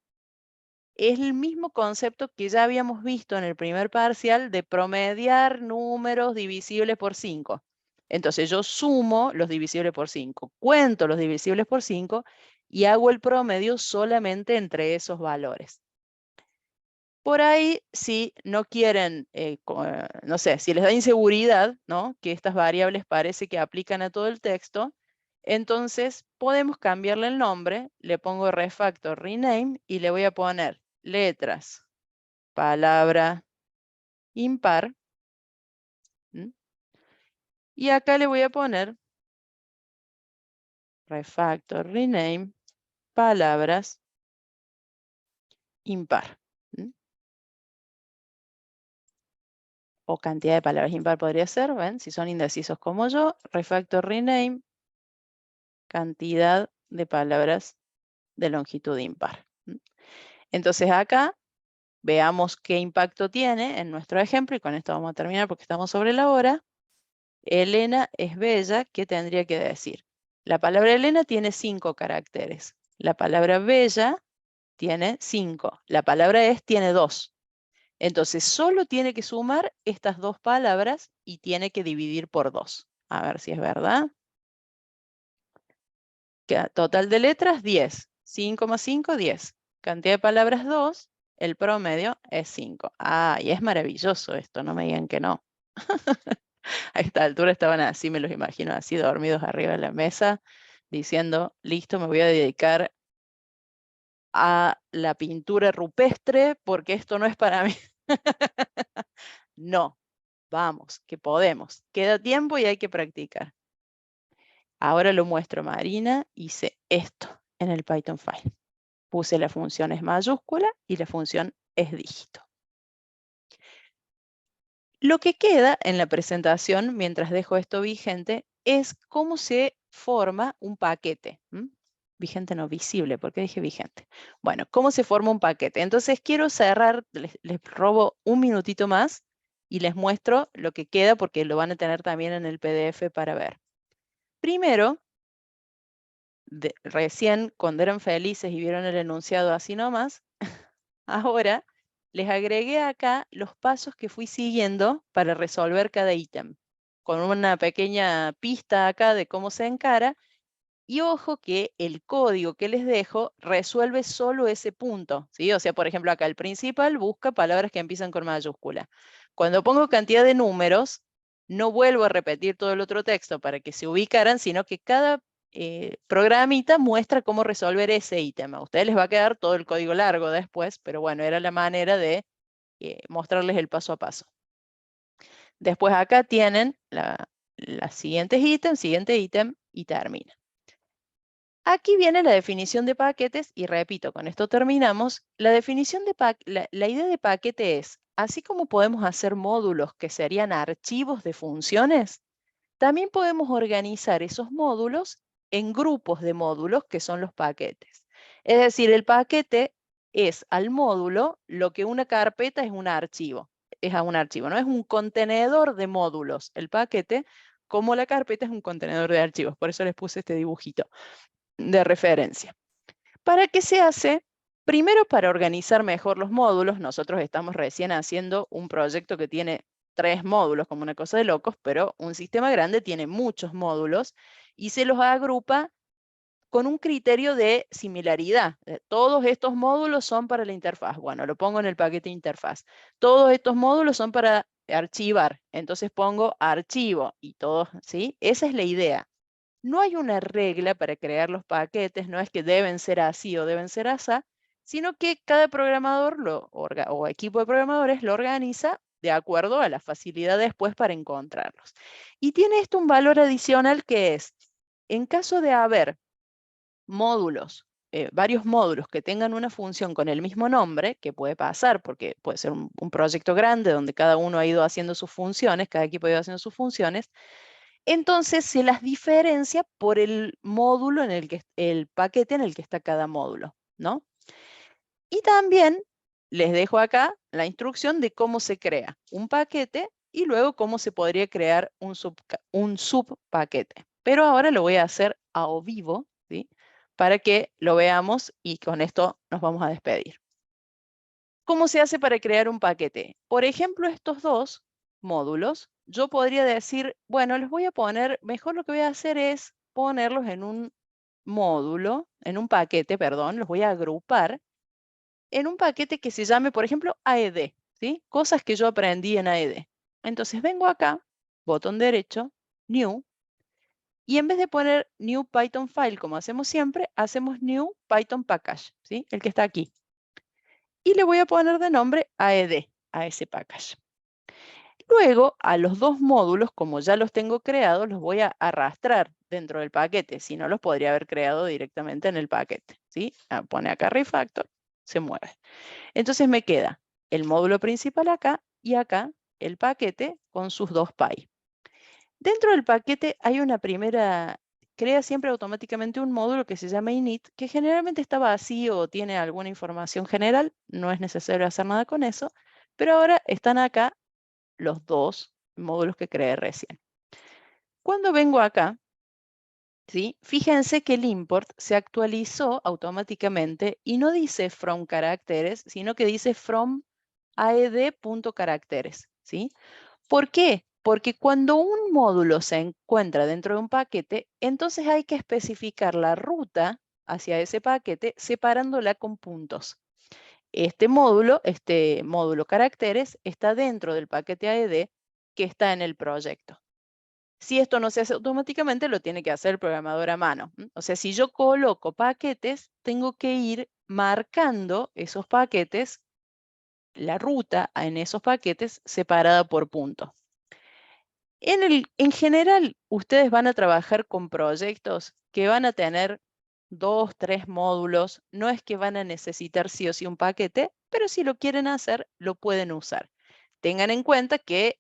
Es el mismo concepto que ya habíamos visto en el primer parcial de promediar números divisibles por 5. Entonces yo sumo los divisibles por 5, cuento los divisibles por 5 y hago el promedio solamente entre esos valores. Por ahí, si no quieren, no sé, si les da inseguridad, ¿no?, que estas variables parece que aplican a todo el texto, entonces podemos cambiarle el nombre, le pongo refactor rename y le voy a poner letras, palabra impar, y acá le voy a poner refactor rename, palabras impar. o cantidad de palabras impar podría ser, ¿ven? Si son indecisos como yo, refactor rename, cantidad de palabras de longitud impar. Entonces acá veamos qué impacto tiene en nuestro ejemplo, y con esto vamos a terminar porque estamos sobre la hora. Elena es bella, ¿qué tendría que decir? La palabra Elena tiene 5 caracteres. La palabra bella tiene 5. La palabra es tiene 2. Entonces solo tiene que sumar estas 2 palabras y tiene que dividir por 2. A ver si es verdad. Total de letras 10. 5 más 5, 10. Cantidad de palabras 2. El promedio es 5. Ah, y es maravilloso esto, no me digan que no. A esta altura estaban así, me los imagino así dormidos arriba de la mesa, diciendo, listo, me voy a dedicar a la pintura rupestre porque esto no es para mí. No, vamos, que podemos. Queda tiempo y hay que practicar. Ahora lo muestro, Marina. Hice esto en el Python file. Puse la función es mayúscula y la función es dígito. Lo que queda en la presentación, mientras dejo esto vigente, es cómo se forma un paquete. Vigente no, visible, ¿por qué dije vigente? Bueno, cómo se forma un paquete. Entonces quiero cerrar, les robo un minutito más y les muestro lo que queda porque lo van a tener también en el PDF para ver. Primero, recién cuando eran felices y vieron el enunciado así nomás, ahora les agregué acá los pasos que fui siguiendo para resolver cada ítem, con una pequeña pista acá de cómo se encara. Y ojo que el código que les dejo resuelve solo ese punto, ¿sí? O sea, por ejemplo, acá el principal busca palabras que empiezan con mayúscula. Cuando pongo cantidad de números, no vuelvo a repetir todo el otro texto para que se ubicaran, sino que cada programita muestra cómo resolver ese ítem. A ustedes les va a quedar todo el código largo después, pero bueno, era la manera de mostrarles el paso a paso. Después acá tienen las siguientes ítems, siguiente ítem y termina. Aquí viene la definición de paquetes y repito, con esto terminamos. La definición de la idea de paquete es, así como podemos hacer módulos que serían archivos de funciones, también podemos organizar esos módulos en grupos de módulos que son los paquetes. Es decir, el paquete es al módulo lo que una carpeta es un archivo. Es a un archivo, no es un contenedor de módulos. El paquete, como la carpeta, es un contenedor de archivos. Por eso les puse este dibujito de referencia. ¿Para qué se hace? Primero, para organizar mejor los módulos. Nosotros estamos recién haciendo un proyecto que tiene 3 módulos, como una cosa de locos, pero un sistema grande tiene muchos módulos y se los agrupa con un criterio de similaridad. Todos estos módulos son para la interfaz. Bueno, lo pongo en el paquete interfaz. Todos estos módulos son para archivar. Entonces pongo archivo y todos, ¿sí? Esa es la idea. No hay una regla para crear los paquetes, no es que deben ser así o deben ser así, sino que cada programador o equipo de programadores lo organiza de acuerdo a la facilidad después para encontrarlos. Y tiene esto un valor adicional que es, en caso de haber módulos, varios módulos que tengan una función con el mismo nombre, que puede pasar porque puede ser un proyecto grande donde cada uno ha ido haciendo sus funciones, cada equipo ha ido haciendo sus funciones, entonces se las diferencia por el módulo en el paquete en el que está cada módulo, ¿no? Y también les dejo acá la instrucción de cómo se crea un paquete y luego cómo se podría crear un subpaquete. Pero ahora lo voy a hacer a vivo, ¿sí? Para que lo veamos y con esto nos vamos a despedir. ¿Cómo se hace para crear un paquete? Por ejemplo, estos dos módulos, yo podría decir, bueno, les voy a poner, mejor lo que voy a hacer es ponerlos en un módulo, en un paquete, perdón, los voy a agrupar en un paquete que se llame, por ejemplo, AED, ¿sí? Cosas que yo aprendí en AED. Entonces vengo acá, botón derecho, New, y en vez de poner New Python File, como hacemos siempre, hacemos New Python Package, ¿sí? El que está aquí. Y le voy a poner de nombre AED a ese package. Luego, a los dos módulos, como ya los tengo creados, los voy a arrastrar dentro del paquete. Si no, los podría haber creado directamente en el paquete, ¿sí? Pone acá refactor, se mueve. Entonces me queda el módulo principal acá y acá el paquete con sus dos py. Dentro del paquete hay una primera, crea siempre automáticamente un módulo que se llama init, que generalmente está vacío o tiene alguna información general, no es necesario hacer nada con eso, pero ahora están acá los dos módulos que creé recién. Cuando vengo acá, ¿sí? Fíjense que el import se actualizó automáticamente y no dice from caracteres, sino que dice from aed.caracteres, ¿sí? ¿Por qué? Porque cuando un módulo se encuentra dentro de un paquete, entonces hay que especificar la ruta hacia ese paquete separándola con puntos. Este módulo caracteres, está dentro del paquete AED que está en el proyecto. Si esto no se hace automáticamente, lo tiene que hacer el programador a mano. O sea, si yo coloco paquetes, tengo que ir marcando esos paquetes, la ruta en esos paquetes separada por punto. En general, ustedes van a trabajar con proyectos que van a tener 2, 3 módulos. No es que van a necesitar sí o sí un paquete, pero si lo quieren hacer, lo pueden usar. Tengan en cuenta que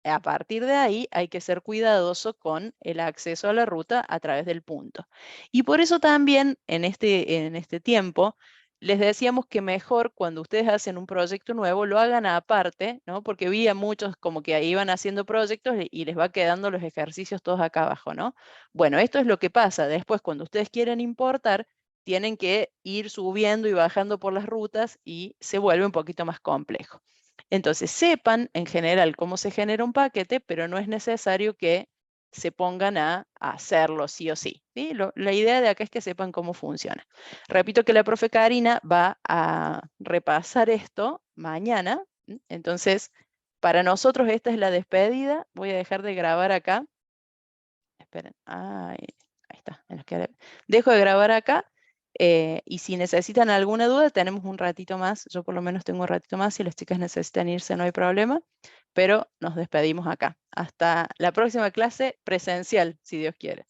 a partir de ahí hay que ser cuidadoso con el acceso a la ruta a través del punto. Y por eso también en este tiempo les decíamos que mejor cuando ustedes hacen un proyecto nuevo lo hagan aparte, ¿no? Porque vi a muchos como que iban haciendo proyectos y les va quedando los ejercicios todos acá abajo, ¿no? Bueno, esto es lo que pasa. Después, cuando ustedes quieren importar, tienen que ir subiendo y bajando por las rutas y se vuelve un poquito más complejo. Entonces, sepan en general cómo se genera un paquete, pero no es necesario que se pongan a hacerlo sí o sí. ¿Sí? La idea de acá es que sepan cómo funciona. Repito que la profe Karina va a repasar esto mañana. Entonces, para nosotros esta es la despedida. Voy a dejar de grabar acá. Esperen. Ahí está. Dejo de grabar acá. Y si necesitan alguna duda, tenemos un ratito más. Yo por lo menos tengo un ratito más. Si las chicas necesitan irse, no hay problema. Pero nos despedimos acá. Hasta la próxima clase presencial, si Dios quiere.